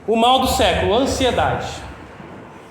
O mal do século, ansiedade.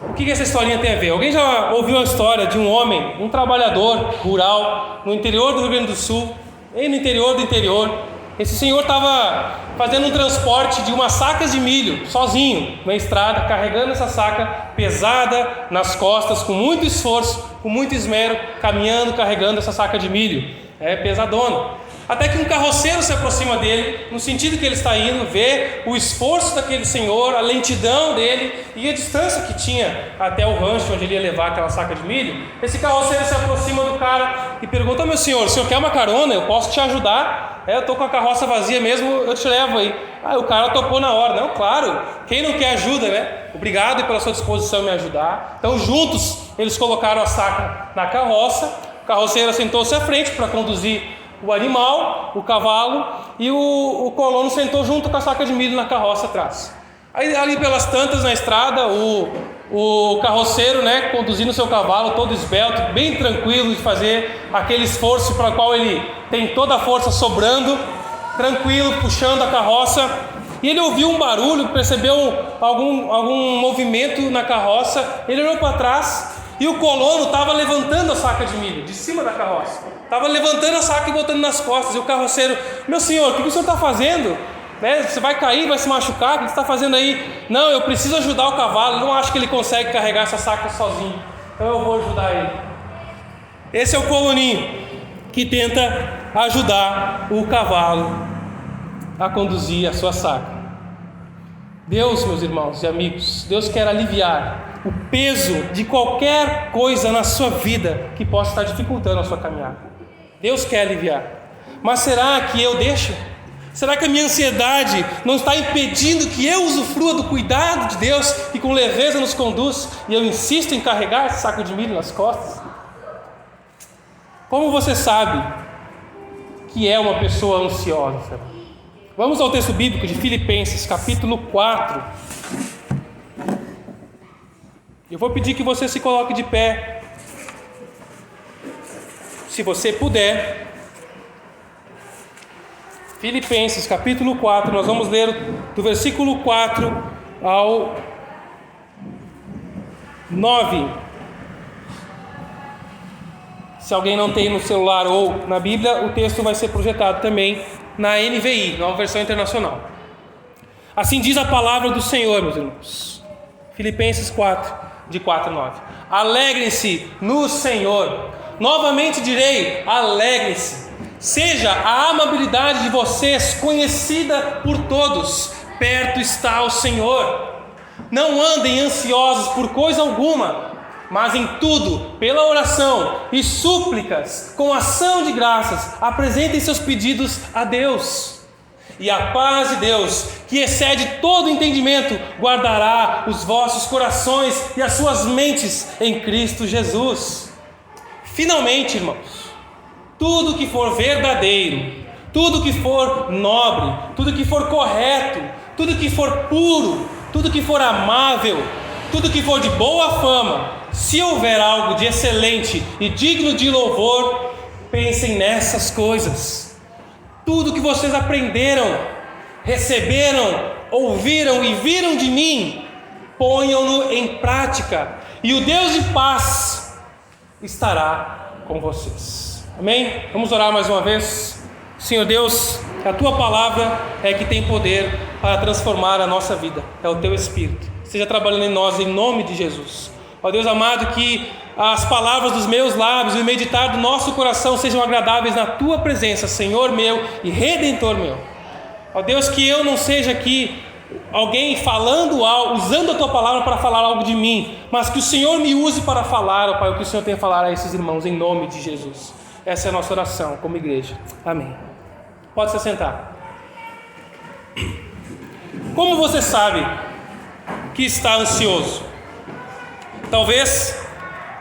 O que essa historinha tem a ver? Alguém já ouviu a história de um homem, um trabalhador rural, no interior do Rio Grande do Sul, e no interior do interior? Esse senhor estava fazendo um transporte de umas sacas de milho, sozinho, na estrada, carregando essa saca pesada nas costas, com muito esforço, com muito esmero, caminhando, carregando essa saca de milho. É pesadona. Até que um carroceiro se aproxima dele, no sentido que ele está indo, vê o esforço daquele senhor, a lentidão dele e a distância que tinha até o rancho onde ele ia levar aquela saca de milho. Esse carroceiro se aproxima do cara e pergunta: meu senhor, o senhor quer uma carona? Eu posso te ajudar? Eu estou com a carroça vazia mesmo, eu te levo aí. O cara topou na hora. Não, claro, quem não quer ajuda, né? Obrigado pela sua disposição em me ajudar. Então juntos eles colocaram a saca na carroça. O carroceiro sentou-se à frente para conduzir o animal, o cavalo, e o colono sentou junto com a saca de milho na carroça atrás. Aí ali pelas tantas na estrada, o carroceiro, né, conduzindo o seu cavalo todo esbelto, bem tranquilo de fazer aquele esforço para o qual ele tem toda a força sobrando, tranquilo, puxando a carroça. E ele ouviu um barulho, percebeu algum movimento na carroça. Ele olhou para trás e o colono estava levantando a saca de milho de cima da carroça. Estava levantando a saca e botando nas costas. E o carroceiro: meu senhor, o que o senhor está fazendo? Você vai cair, vai se machucar, o que você está fazendo aí? Não, eu preciso ajudar o cavalo, não acho que ele consegue carregar essa saca sozinho, então eu vou ajudar ele. Esse é o coloninho que tenta ajudar o cavalo a conduzir a sua saca. Deus, meus irmãos e amigos, Deus quer aliviar o peso de qualquer coisa na sua vida que possa estar dificultando a sua caminhada. Deus quer aliviar. Mas será que eu deixo? Será que a minha ansiedade não está impedindo que eu usufrua do cuidado de Deus que com leveza nos conduz, e eu insisto em carregar esse saco de milho nas costas? Como você sabe que é uma pessoa ansiosa? Vamos ao texto bíblico de Filipenses, capítulo 4. Eu vou pedir que você se coloque de pé, se você puder. Filipenses capítulo 4, nós vamos ler do versículo 4 ao 9. Se alguém não tem no celular ou na Bíblia, o texto vai ser projetado também na NVI, nova versão internacional. Assim diz a palavra do Senhor, meus irmãos. Filipenses 4, de 4 a 9. Alegrem-se no Senhor. Novamente direi, alegrem-se. Seja a amabilidade de vocês conhecida por todos. Perto está o Senhor. Não andem ansiosos por coisa alguma, mas em tudo, pela oração e súplicas, com ação de graças, apresentem seus pedidos a Deus. E a paz de Deus, que excede todo entendimento, guardará os vossos corações e as suas mentes em Cristo Jesus. Finalmente, irmãos, tudo que for verdadeiro, tudo que for nobre, tudo que for correto, tudo que for puro, tudo que for amável, tudo que for de boa fama, se houver algo de excelente e digno de louvor, pensem nessas coisas. Tudo que vocês aprenderam, receberam, ouviram e viram de mim, ponham-no em prática, e o Deus de paz estará com vocês. Amém? Vamos orar mais uma vez. Senhor Deus, a Tua palavra é que tem poder para transformar a nossa vida. É o Teu Espírito. Esteja trabalhando em nós, em nome de Jesus. Ó Deus amado, que as palavras dos meus lábios e o meditar do nosso coração sejam agradáveis na Tua presença, Senhor meu e Redentor meu. Ó Deus, que eu não seja aqui alguém falando algo, usando a Tua palavra para falar algo de mim, mas que o Senhor me use para falar, ó Pai, o que o Senhor tem a falar a esses irmãos, em nome de Jesus. Essa é a nossa oração como igreja. Amém. Pode se sentar. Como você sabe que está ansioso? Talvez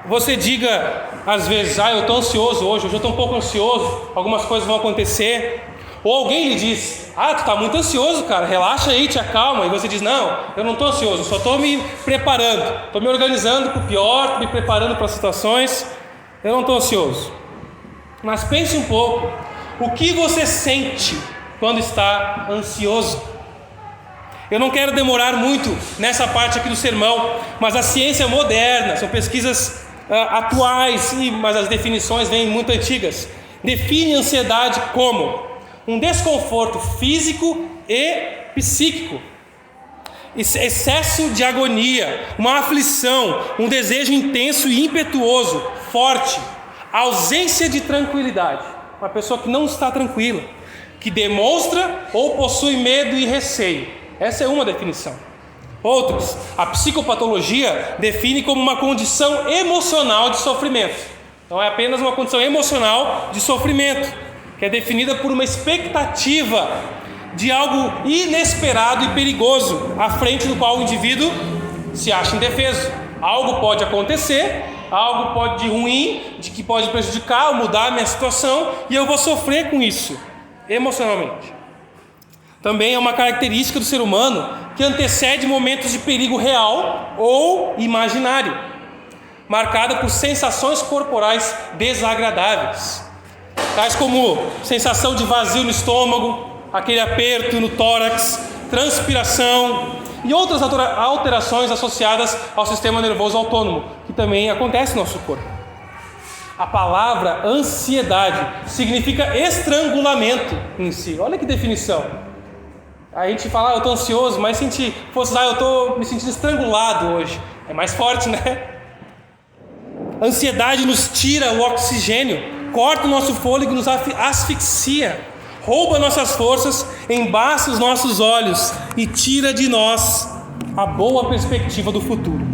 você diga às vezes: eu estou ansioso hoje eu estou um pouco ansioso, algumas coisas vão acontecer. Ou alguém lhe diz: tu está muito ansioso, cara, relaxa aí, te acalma. E você diz: não, eu não estou ansioso, só estou me preparando, estou me organizando para o pior, estou me preparando para as situações, eu não estou ansioso. Mas pense um pouco, o que você sente quando está ansioso? Eu não quero demorar muito nessa parte aqui do sermão, mas a ciência moderna, são pesquisas atuais, mas as definições vêm muito antigas, define a ansiedade como um desconforto físico e psíquico, excesso de agonia, uma aflição, um desejo intenso e impetuoso, forte, ausência de tranquilidade, uma pessoa que não está tranquila, que demonstra ou possui medo e receio. Essa é uma definição. Outros, a psicopatologia define como uma condição emocional de sofrimento. Então é apenas uma condição emocional de sofrimento, que é definida por uma expectativa de algo inesperado e perigoso, à frente do qual o indivíduo se acha indefeso. Algo pode acontecer, algo pode de ruim, de que pode prejudicar ou mudar a minha situação, e eu vou sofrer com isso, emocionalmente. Também é uma característica do ser humano que antecede momentos de perigo real ou imaginário, marcada por sensações corporais desagradáveis, tais como sensação de vazio no estômago, aquele aperto no tórax, transpiração e outras alterações associadas ao sistema nervoso autônomo, que também acontece no nosso corpo. A palavra ansiedade significa estrangulamento em si. Olha que definição. A gente fala, eu estou ansioso, mas se a gente fosse lá, eu estou me sentindo estrangulado hoje. É mais forte, né? A ansiedade nos tira o oxigênio, corta o nosso fôlego e nos asfixia, rouba nossas forças, embaça os nossos olhos e tira de nós a boa perspectiva do futuro.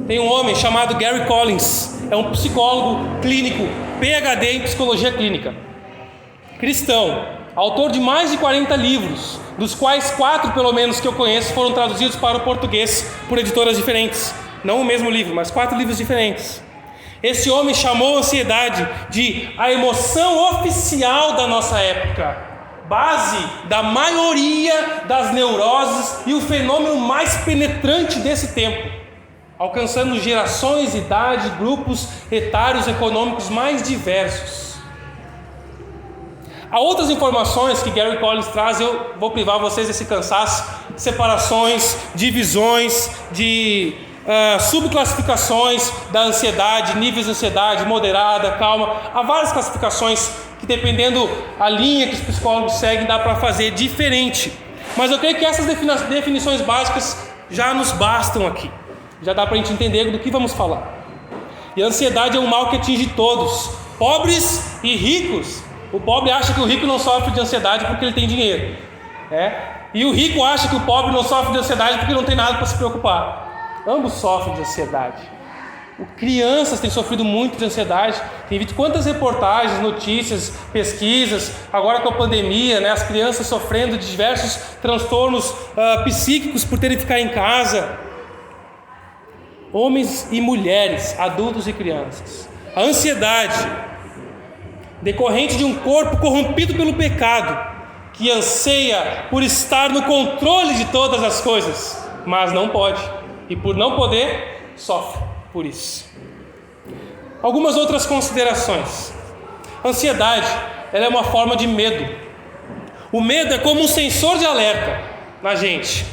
Tem um homem chamado Gary Collins, é um psicólogo clínico, PhD em psicologia clínica, cristão, autor de mais de 40 livros, dos quais 4 pelo menos que eu conheço foram traduzidos para o português por editoras diferentes. Não o mesmo livro, mas 4 livros diferentes. Esse homem chamou a ansiedade de a emoção oficial da nossa época, base da maioria das neuroses e o fenômeno mais penetrante desse tempo, alcançando gerações, idade, grupos etários econômicos mais diversos. Há outras informações que Gary Collins traz, eu vou privar vocês desse cansaço, separações, divisões, de subclassificações da ansiedade, níveis de ansiedade, moderada, calma. Há várias classificações que, dependendo a linha que os psicólogos seguem, dá para fazer diferente. Mas eu creio que essas definições básicas já nos bastam aqui. Já dá para a gente entender do que vamos falar. E a ansiedade é um mal que atinge todos, pobres e ricos. O pobre acha que o rico não sofre de ansiedade porque ele tem dinheiro, e o rico acha que o pobre não sofre de ansiedade porque não tem nada para se preocupar. Ambos sofrem de ansiedade. Crianças têm sofrido muito de ansiedade. Tem visto quantas reportagens, notícias, pesquisas, agora com a pandemia, as crianças sofrendo de diversos transtornos psíquicos por terem que ficar em casa. Homens e mulheres, adultos e crianças. A ansiedade decorrente de um corpo corrompido pelo pecado, que anseia por estar no controle de todas as coisas, mas não pode, e por não poder, sofre por isso. Algumas outras considerações. A ansiedade, ela é uma forma de medo. O medo é como um sensor de alerta na gente,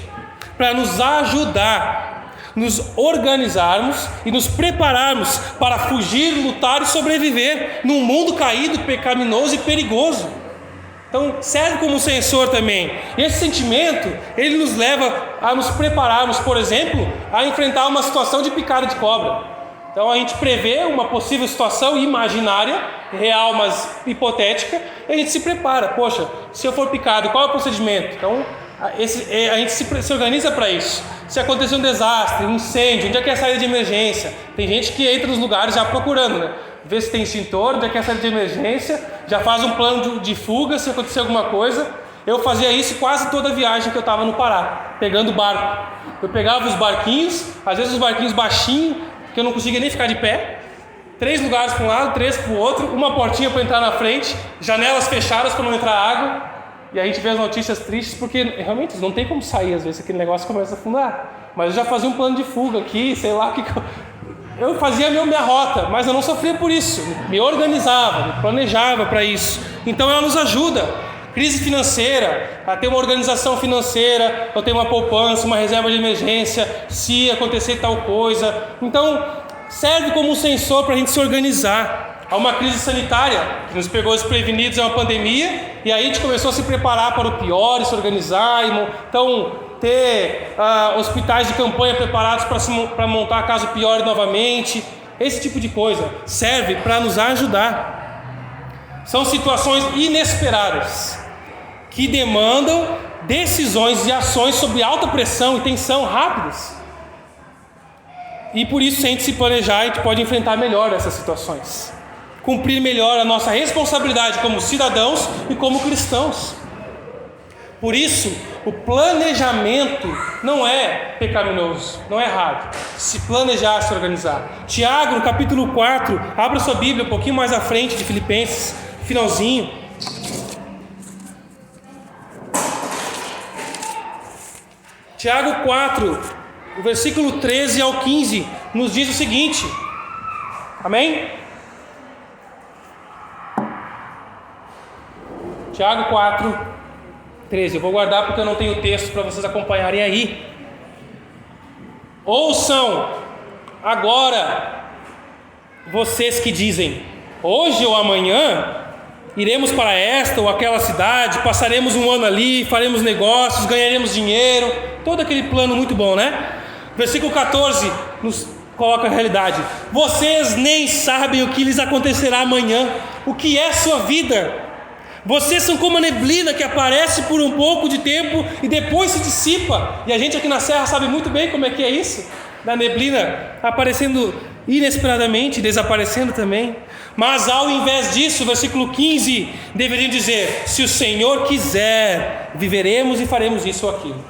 para nos ajudar, nos organizarmos e nos prepararmos para fugir, lutar e sobreviver num mundo caído, pecaminoso e perigoso. Então serve como sensor também. E esse sentimento, ele nos leva a nos prepararmos, por exemplo, a enfrentar uma situação de picada de cobra. Então a gente prevê uma possível situação imaginária, real, mas hipotética, e a gente se prepara. Poxa, se eu for picado, qual é o procedimento? Então a gente se organiza para isso. Se acontecer um desastre, um incêndio, onde é que é a saída de emergência? Tem gente que entra nos lugares já procurando, vê se tem extintor, onde é que é a saída de emergência, já faz um plano de fuga se acontecer alguma coisa. Eu fazia isso quase toda a viagem que eu estava no Pará, pegando barco. Eu pegava os barquinhos, às vezes os barquinhos baixinhos, que eu não conseguia nem ficar de pé, 3 lugares para um lado, 3 para o outro, uma portinha para entrar na frente, janelas fechadas para não entrar água. E a gente vê as notícias tristes porque realmente não tem como sair, às vezes aquele negócio começa a afundar. Mas eu já fazia um plano de fuga aqui, sei lá o que eu fazia minha rota, mas eu não sofria por isso. Me organizava, me planejava para isso. Então ela nos ajuda Crise financeira, ter uma organização financeira, eu ter uma poupança, uma reserva de emergência, se acontecer tal coisa. Então, serve como um sensor para a gente se organizar. Há uma crise sanitária que nos pegou desprevenidos, é uma pandemia, e aí a gente começou a se preparar para o pior, e se organizar, então ter hospitais de campanha preparados para montar caso pior novamente. Esse tipo de coisa serve para nos ajudar. São situações inesperadas que demandam decisões e ações sob alta pressão e tensão rápidas. E por isso, se a gente se planejar, a gente pode enfrentar melhor essas situações, cumprir melhor a nossa responsabilidade como cidadãos e como cristãos. Por isso, o planejamento não é pecaminoso, não é errado. Se planejar, se organizar. Tiago, no capítulo 4, abra sua Bíblia um pouquinho mais à frente de Filipenses, finalzinho. Tiago 4, o versículo 13 ao 15, nos diz o seguinte. Amém? Tiago 4, 13. Eu vou guardar porque eu não tenho texto para vocês acompanharem aí. Ouçam agora vocês que dizem: hoje ou amanhã iremos para esta ou aquela cidade, passaremos um ano ali, faremos negócios, ganharemos dinheiro. Todo aquele plano muito bom, né? Versículo 14 nos coloca a realidade. Vocês nem sabem o que lhes acontecerá amanhã. O que é sua vida? Vocês são como a neblina que aparece por um pouco de tempo e depois se dissipa. E a gente aqui na Serra sabe muito bem como é que é isso, da neblina aparecendo inesperadamente, desaparecendo também. Mas ao invés disso, versículo 15, deveriam dizer: se o Senhor quiser, viveremos e faremos isso ou aquilo.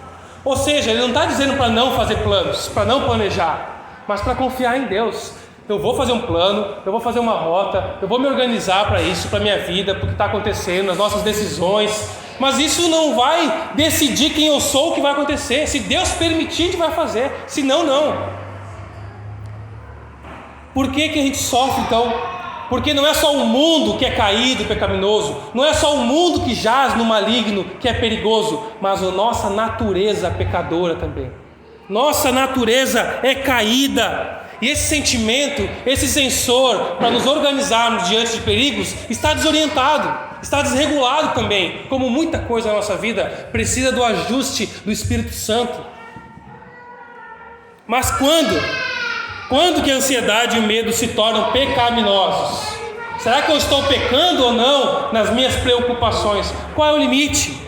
Ou seja, ele não está dizendo para não fazer planos, para não planejar, mas para confiar em Deus. Eu vou fazer um plano, eu vou fazer uma rota, eu vou me organizar para isso, para a minha vida, para o que está acontecendo, as nossas decisões. Mas isso não vai decidir quem eu sou, o que vai acontecer. Se Deus permitir, a gente vai fazer, se não, não. Por que a gente sofre então? Porque não é só o mundo que é caído e pecaminoso, não é só o mundo que jaz no maligno, que é perigoso, mas a nossa natureza pecadora também. Nossa natureza é caída. E esse sentimento, esse sensor para nos organizarmos diante de perigos está desorientado, está desregulado também. Como muita coisa na nossa vida precisa do ajuste do Espírito Santo. Mas quando que a ansiedade e o medo se tornam pecaminosos? Será que eu estou pecando ou não nas minhas preocupações? Qual é o limite?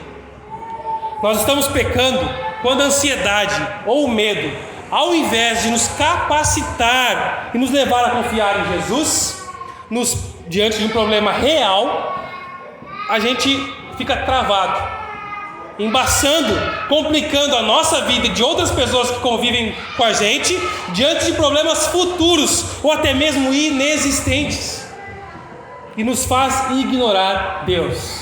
Nós estamos pecando quando a ansiedade ou o medo, ao invés de nos capacitar e nos levar a confiar em Jesus, diante de um problema real, a gente fica travado, embaçando, complicando a nossa vida e de outras pessoas que convivem com a gente, diante de problemas futuros ou até mesmo inexistentes, e nos faz ignorar Deus.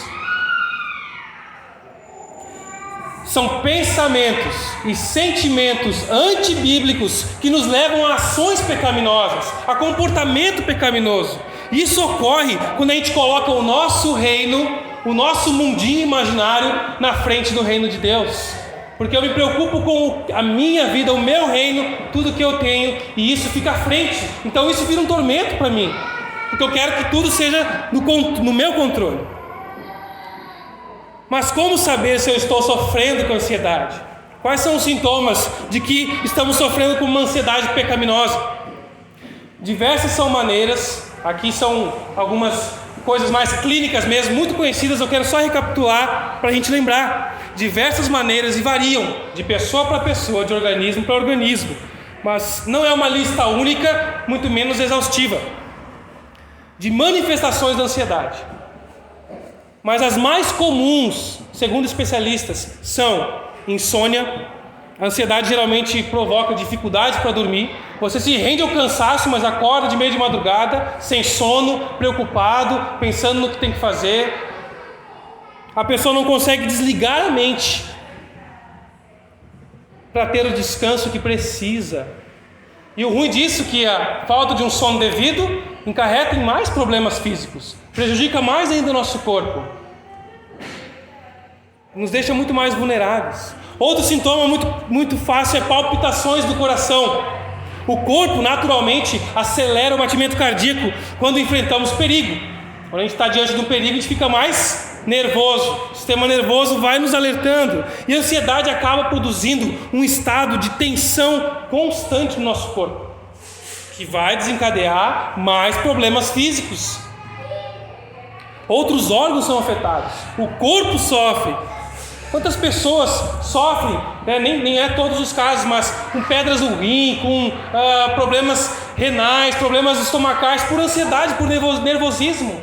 São pensamentos e sentimentos antibíblicos que nos levam a ações pecaminosas, a comportamento pecaminoso. Isso ocorre quando a gente coloca o nosso reino, o nosso mundinho imaginário na frente do reino de Deus. Porque eu me preocupo com a minha vida, o meu reino, tudo que eu tenho, e isso fica à frente. Então isso vira um tormento para mim, porque eu quero que tudo seja no meu controle. Mas como saber se eu estou sofrendo com ansiedade? Quais são os sintomas de que estamos sofrendo com uma ansiedade pecaminosa? Diversas são maneiras, aqui são algumas coisas mais clínicas mesmo, muito conhecidas, eu quero só recapitular para a gente lembrar. Diversas maneiras e variam de pessoa para pessoa, de organismo para organismo, mas não é uma lista única, muito menos exaustiva, de manifestações da ansiedade. Mas as mais comuns, segundo especialistas, são insônia. A ansiedade geralmente provoca dificuldades para dormir. Você se rende ao cansaço, mas acorda de meio de madrugada, sem sono, preocupado, pensando no que tem que fazer. A pessoa não consegue desligar a mente para ter o descanso que precisa. E o ruim disso é que a falta de um sono devido encarreta em mais problemas físicos, prejudica mais ainda o nosso corpo. nos deixa muito mais vulneráveis. Outro sintoma muito fácil é palpitações do coração. O corpo naturalmente acelera o batimento cardíaco quando enfrentamos perigo. Quando a gente está diante de um perigo, a gente fica mais nervoso. O sistema nervoso vai nos alertando. E a ansiedade acaba produzindo um estado de tensão constante no nosso corpo, que vai desencadear mais problemas físicos. Outros órgãos são afetados. O corpo sofre. Quantas pessoas sofrem, né? nem é todos os casos, mas com pedras no rim, com problemas renais, problemas estomacais, por ansiedade, por nervosismo.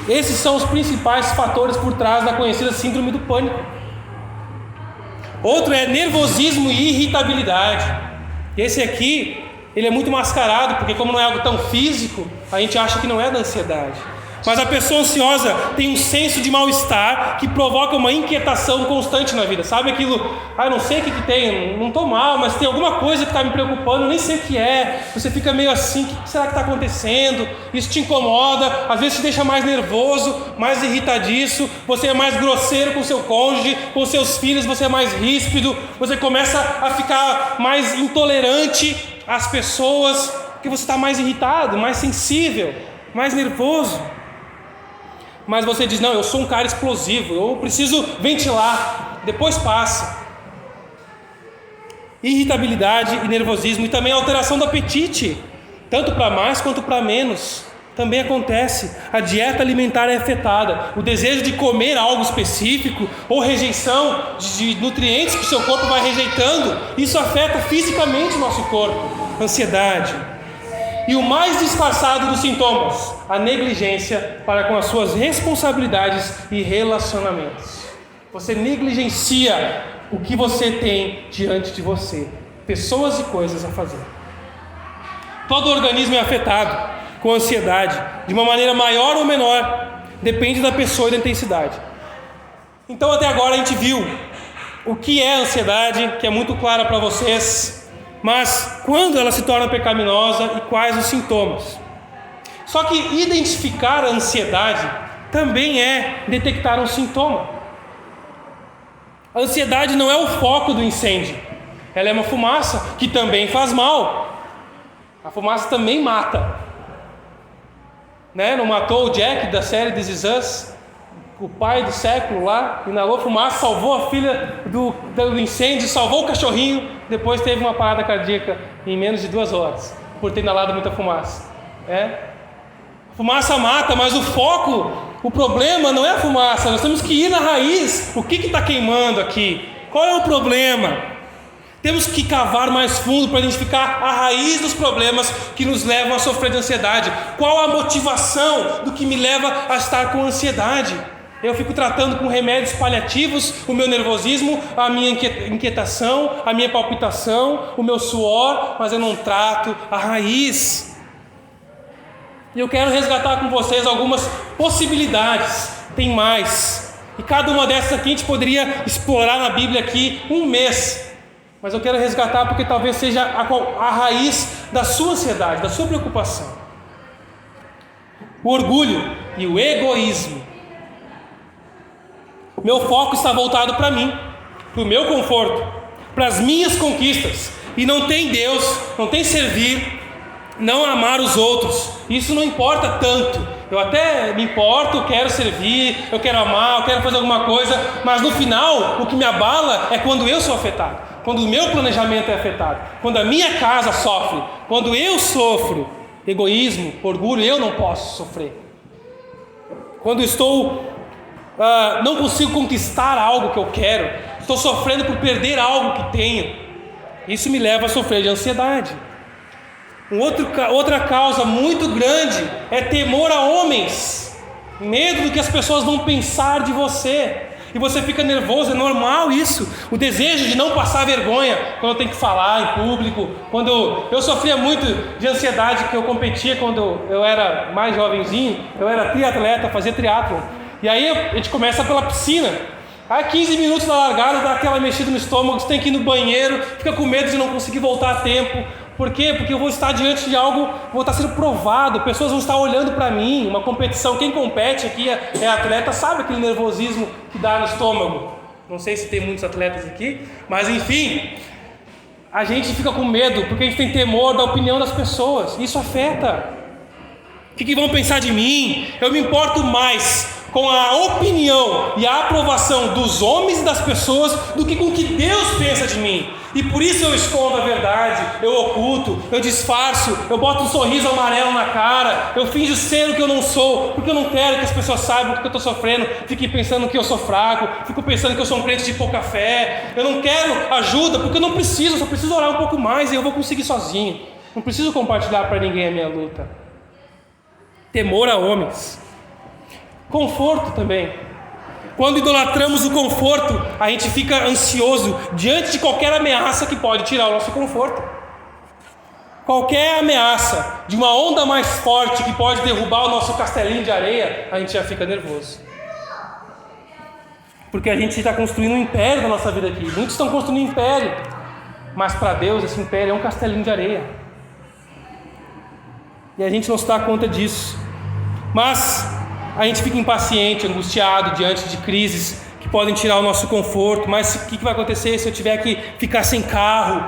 Esses são os principais fatores por trás da conhecida síndrome do pânico. Outro é nervosismo e irritabilidade. Esse aqui, ele é muito mascarado, porque como não é algo tão físico, a gente acha que não é da ansiedade. Mas a pessoa ansiosa tem um senso de mal-estar que provoca uma inquietação constante na vida. Sabe aquilo, eu não sei o que tem, não estou mal, mas tem alguma coisa que está me preocupando, eu nem sei o que é. Você fica meio assim, o que será que está acontecendo? Isso te incomoda, às vezes te deixa mais nervoso, mais irritadiço. Você é mais grosseiro com seu cônjuge, com seus filhos, você é mais ríspido. Você começa a ficar mais intolerante às pessoas, porque você está mais irritado, mais sensível, mais nervoso. Mas você diz, não, eu sou um cara explosivo, eu preciso ventilar, depois passa. Irritabilidade e nervosismo, e também alteração do apetite, tanto para mais quanto para menos, também acontece. A dieta alimentar é afetada, o desejo de comer algo específico, ou rejeição de nutrientes que o seu corpo vai rejeitando, isso afeta fisicamente o nosso corpo. Ansiedade. E o mais disfarçado dos sintomas, a negligência para com as suas responsabilidades e relacionamentos. Você negligencia o que você tem diante de você, pessoas e coisas a fazer. Todo organismo é afetado com ansiedade, de uma maneira maior ou menor, depende da pessoa e da intensidade. Então até agora a gente viu o que é a ansiedade, que é muito clara para vocês. Mas quando ela se torna pecaminosa e quais os sintomas? Só que identificar a ansiedade também é detectar um sintoma. A ansiedade não é o foco do incêndio. Ela é uma fumaça que também faz mal. A fumaça também mata. Né? Não matou o Jack da série This Is Us? O pai do século lá, inalou fumaça, salvou a filha do incêndio, salvou o cachorrinho, depois teve uma parada cardíaca em menos de 2 horas, por ter inalado muita fumaça. Fumaça mata, mas o foco, o problema não é a fumaça, nós temos que ir na raiz. O que está queimando aqui? Qual é o problema? Temos que cavar mais fundo para identificar a raiz dos problemas que nos levam a sofrer de ansiedade. Qual a motivação do que me leva a estar com ansiedade? Eu fico tratando com remédios paliativos o meu nervosismo, a minha inquietação, a minha palpitação, o meu suor, mas eu não trato a raiz. E eu quero resgatar com vocês algumas possibilidades, tem mais. E cada uma dessas aqui a gente poderia explorar na Bíblia aqui 1 mês. Mas eu quero resgatar porque talvez seja a raiz da sua ansiedade, da sua preocupação. O orgulho e o egoísmo. Meu foco está voltado para mim, para o meu conforto, para as minhas conquistas. E não tem Deus, não tem servir, não amar os outros. Isso não importa tanto. Eu até me importo, quero servir, eu quero amar, eu quero fazer alguma coisa. Mas no final, o que me abala é quando eu sou afetado, quando o meu planejamento é afetado, quando a minha casa sofre, quando eu sofro. Egoísmo, orgulho, eu não posso sofrer. Quando não consigo conquistar algo que eu quero, estou sofrendo por perder algo que tenho, isso me leva a sofrer de ansiedade. Outra causa muito grande é temor a homens, medo do que as pessoas vão pensar de você, e você fica nervoso, é normal isso, o desejo de não passar vergonha quando eu tenho que falar em público. Quando eu sofria muito de ansiedade, que eu competia quando eu era mais jovenzinho, eu era triatleta, fazia triatlon. E aí a gente começa pela piscina. Aí 15 minutos na largada, dá aquela mexida no estômago, você tem que ir no banheiro, fica com medo de não conseguir voltar a tempo. Por quê? Porque eu vou estar diante de algo, vou estar sendo provado, pessoas vão estar olhando para mim, uma competição. Quem compete aqui é atleta, sabe aquele nervosismo que dá no estômago. Não sei se tem muitos atletas aqui, mas enfim, a gente fica com medo, porque a gente tem temor da opinião das pessoas. Isso afeta. O que vão pensar de mim? Eu me importo mais com a opinião e a aprovação dos homens e das pessoas do que com o que Deus pensa de mim. E por isso eu escondo a verdade, eu oculto, eu disfarço, eu boto um sorriso amarelo na cara, eu finjo ser o que eu não sou, porque eu não quero que as pessoas saibam que eu estou sofrendo, fiquem pensando que eu sou fraco, fico pensando que eu sou um crente de pouca fé. Eu não quero ajuda, porque eu não preciso, eu só preciso orar um pouco mais e eu vou conseguir sozinho. Não preciso compartilhar para ninguém a minha luta. Temor a homens. Conforto também. Quando idolatramos o conforto, a gente fica ansioso diante de qualquer ameaça que pode tirar o nosso conforto. Qualquer ameaça de uma onda mais forte que pode derrubar o nosso castelinho de areia, a gente já fica nervoso. Porque a gente está construindo um império na nossa vida aqui. Muitos estão construindo um império, mas para Deus esse império é um castelinho de areia. E a gente não se dá conta disso. Mas a gente fica impaciente, angustiado diante de crises que podem tirar o nosso conforto. Mas o que vai acontecer se eu tiver que ficar sem carro?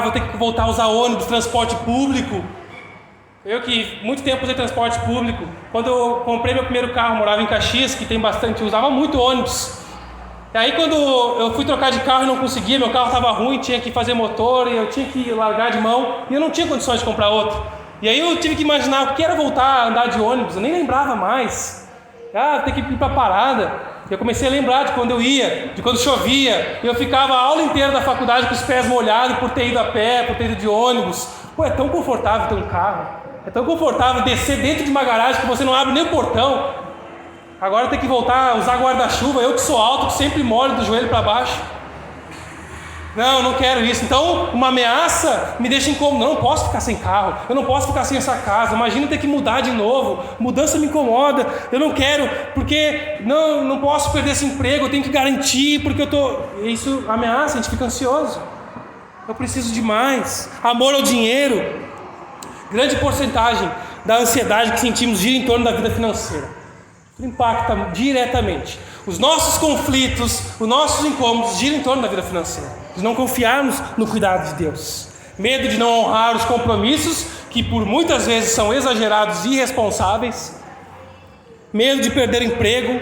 Vou ter que voltar a usar ônibus, transporte público. Eu que muito tempo usei transporte público. Quando eu comprei meu primeiro carro, morava em Caxias, que tem bastante, eu usava muito ônibus. E aí quando eu fui trocar de carro e não conseguia, meu carro estava ruim, tinha que fazer motor e eu tinha que largar de mão e eu não tinha condições de comprar outro. E aí eu tive que imaginar o que era voltar a andar de ônibus, eu nem lembrava mais. Ter que ir para a parada. Eu comecei a lembrar de quando eu ia, de quando chovia. Eu ficava a aula inteira da faculdade com os pés molhados por ter ido a pé, por ter ido de ônibus. É tão confortável ter um carro. É tão confortável descer dentro de uma garagem que você não abre nem o portão. Agora tem que voltar a usar guarda-chuva. Eu que sou alto, que sempre molho do joelho para baixo. Não quero isso. Então, uma ameaça me deixa incômodo. Não posso ficar sem carro. Eu não posso ficar sem essa casa. Imagina ter que mudar de novo. Mudança me incomoda. Eu não quero, porque não posso perder esse emprego. Eu tenho que garantir, porque eu estou... Isso ameaça, a gente fica ansioso. Eu preciso de mais. Amor ao dinheiro. Grande porcentagem da ansiedade que sentimos gira em torno da vida financeira. Impacta diretamente. Os nossos conflitos, os nossos incômodos giram em torno da vida financeira. De não confiarmos no cuidado de Deus. Medo de não honrar os compromissos, que por muitas vezes são exagerados e irresponsáveis. Medo de perder o emprego.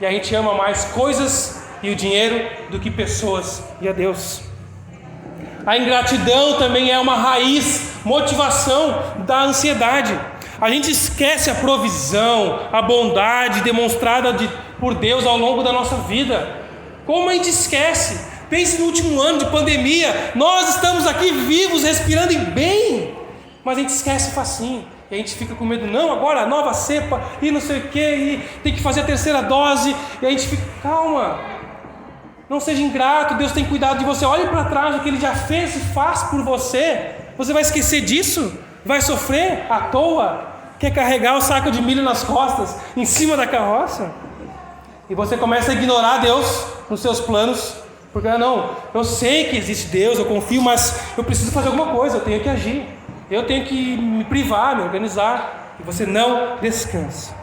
E a gente ama mais coisas e o dinheiro do que pessoas e a Deus. A ingratidão também é uma raiz, motivação da ansiedade. A gente esquece a provisão, a bondade demonstrada por Deus ao longo da nossa vida. Como a gente esquece? Pense no último ano de pandemia. Nós estamos aqui vivos, respirando bem, mas a gente esquece facinho. E a gente fica com medo. Não, agora a nova cepa e não sei o que, e tem que fazer a terceira dose. E a gente fica, calma. Não seja ingrato, Deus tem cuidado de você. Olhe para trás o que Ele já fez e faz por você. Você vai esquecer disso? Vai sofrer à toa? Quer carregar o saco de milho nas costas, em cima da carroça? E você começa a ignorar Deus nos seus planos. Porque eu sei que existe Deus, eu confio, mas eu preciso fazer alguma coisa, eu tenho que agir. Eu tenho que me privar, me organizar. E você não descansa.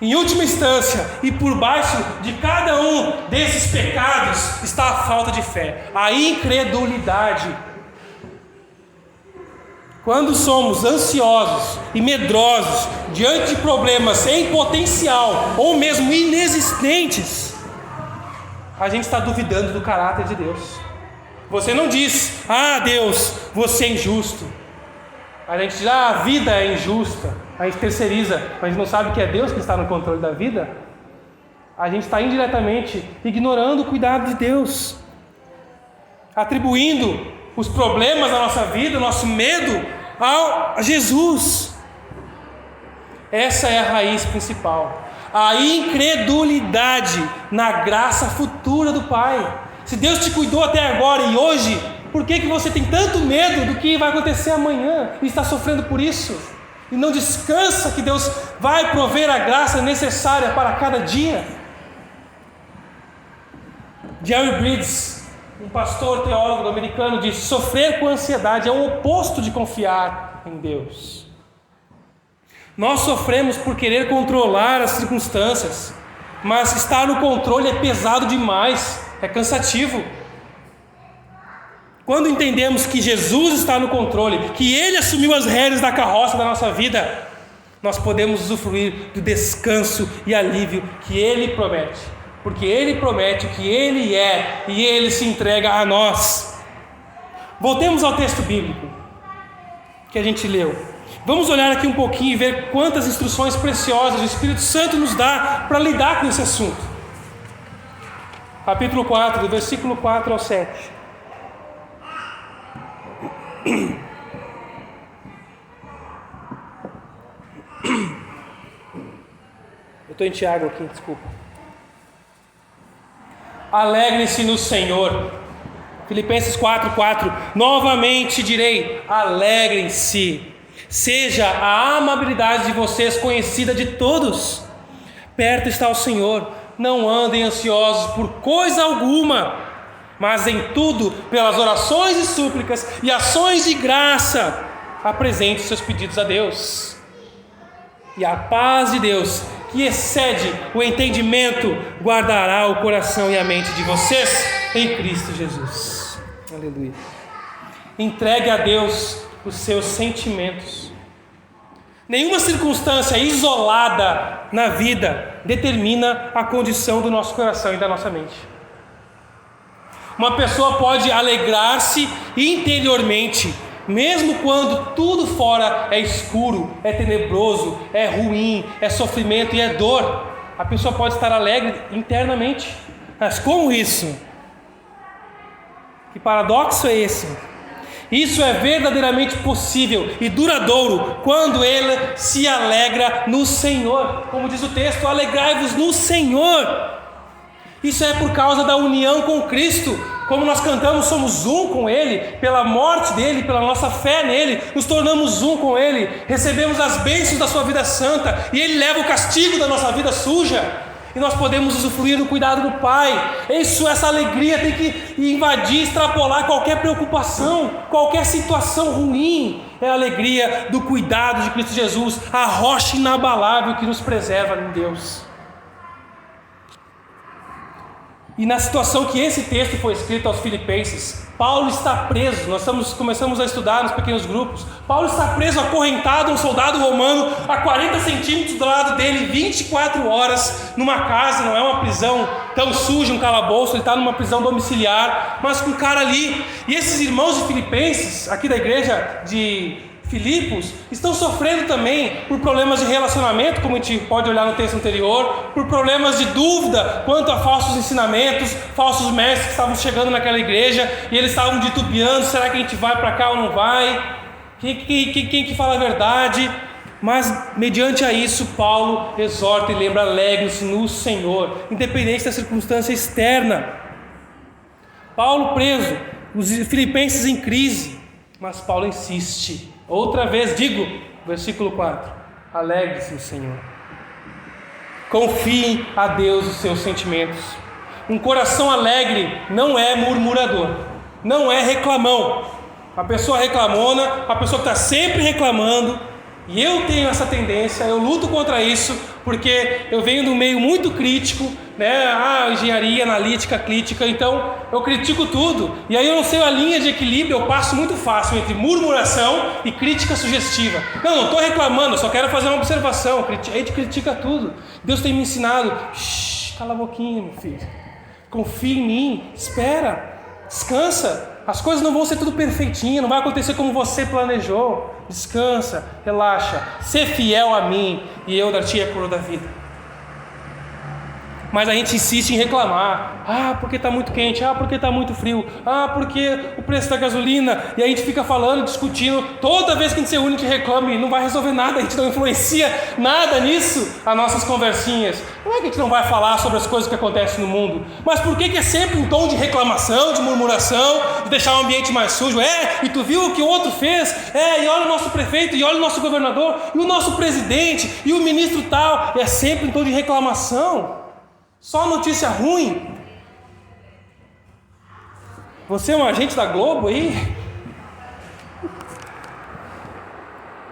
Em última instância, e por baixo de cada um desses pecados, está a falta de fé, a incredulidade. Quando somos ansiosos e medrosos diante de problemas em potencial ou mesmo inexistentes, a gente está duvidando do caráter de Deus. Você não diz, Deus, você é injusto. A gente diz, a vida é injusta. A gente terceiriza, mas a gente não sabe que é Deus que está no controle da vida. A gente está indiretamente ignorando o cuidado de Deus, atribuindo os problemas da nossa vida, o nosso medo a Jesus. Essa é a raiz principal. A incredulidade na graça futura do Pai. Se Deus te cuidou até agora e hoje, por que você tem tanto medo do que vai acontecer amanhã e está sofrendo por isso? E não descansa que Deus vai prover a graça necessária para cada dia? Jerry Bridges, Um pastor teólogo americano disse: sofrer com ansiedade é o oposto de confiar em Deus. Nós sofremos por querer controlar as circunstâncias, mas estar no controle é pesado demais, é cansativo. Quando entendemos que Jesus está no controle, que Ele assumiu as rédeas da carroça da nossa vida, nós podemos usufruir do descanso e alívio que Ele promete. Porque Ele promete que Ele é e Ele se entrega a nós. Voltemos ao texto bíblico que a gente leu. Vamos olhar aqui um pouquinho e ver quantas instruções preciosas o Espírito Santo nos dá para lidar com esse assunto. Capítulo 4, do versículo 4 ao 7. Eu estou em Tiago aqui, desculpa. Alegrem-se no Senhor. Filipenses 4:4. Novamente direi: alegrem-se. Seja a amabilidade de vocês conhecida de todos. Perto está o Senhor. Não andem ansiosos por coisa alguma, mas em tudo, pelas orações e súplicas e ações de graça, apresente seus pedidos a Deus. E a paz de Deus, que excede o entendimento, guardará o coração e a mente de vocês em Cristo Jesus. Aleluia. Entregue a Deus os seus sentimentos. Nenhuma circunstância isolada na vida determina a condição do nosso coração e da nossa mente. Uma pessoa pode alegrar-se interiormente, mesmo quando tudo fora é escuro, é tenebroso, é ruim, é sofrimento e é dor. A pessoa pode estar alegre internamente. Mas como isso? Que paradoxo é esse? Isso é verdadeiramente possível e duradouro quando ele se alegra no Senhor. Como diz o texto: alegrai-vos no Senhor. Isso é por causa da união com Cristo. Como nós cantamos, somos um com Ele, pela morte dEle, pela nossa fé nele, nos tornamos um com Ele, recebemos as bênçãos da sua vida santa, e Ele leva o castigo da nossa vida suja, e nós podemos usufruir do cuidado do Pai. Essa alegria tem que invadir, extrapolar qualquer preocupação, qualquer situação ruim. É a alegria do cuidado de Cristo Jesus, a rocha inabalável que nos preserva em Deus. E na situação que esse texto foi escrito aos Filipenses, Paulo está preso. Nós começamos a estudar nos pequenos grupos. Paulo está preso, acorrentado, um soldado romano a 40 centímetros do lado dele, 24 horas, numa casa. Não é uma prisão tão suja, um calabouço. Ele está numa prisão domiciliar, mas com um cara ali. E esses irmãos de Filipenses, aqui da igreja de Filipos, estão sofrendo também por problemas de relacionamento, como a gente pode olhar no texto anterior, por problemas de dúvida quanto a falsos ensinamentos, falsos mestres que estavam chegando naquela igreja, e eles estavam titubeando: será que a gente vai para cá ou não vai? Quem que fala a verdade? Mas mediante a isso, Paulo exorta e lembra: alegre-se no Senhor, independente da circunstância externa. Paulo preso, os filipenses em crise, mas Paulo insiste. Outra vez digo, versículo 4: alegre-se no Senhor. Confiem a Deus os seus sentimentos. Um coração alegre não é murmurador, não é reclamão. A pessoa reclamona, a pessoa que está sempre reclamando. E eu tenho essa tendência, eu luto contra isso, porque eu venho de um meio muito crítico, né? Engenharia analítica, crítica, então eu critico tudo. E aí eu não sei a linha de equilíbrio, eu passo muito fácil entre murmuração e crítica sugestiva. Não estou reclamando, eu só quero fazer uma observação. A gente critica tudo. Deus tem me ensinado: cala a boquinha, meu filho. Confia em mim, espera, descansa. As coisas não vão ser tudo perfeitinho, não vai acontecer como você planejou. Descansa, relaxa, ser fiel a mim e eu dar-te a coroa da vida. Mas a gente insiste em reclamar: porque está muito quente, porque está muito frio, porque o preço da gasolina. E a gente fica falando, discutindo. Toda vez que a gente se reúne, a gente reclama e não vai resolver nada. A gente não influencia nada nisso, as nossas conversinhas. Não é que a gente não vai falar sobre as coisas que acontecem no mundo, mas por que é sempre um tom de reclamação, de murmuração, de deixar o ambiente mais sujo? E tu viu o que o outro fez? E olha o nosso prefeito, e olha o nosso governador, e o nosso presidente, e o ministro tal. É sempre um tom de reclamação. Só notícia ruim. Você é um agente da Globo aí?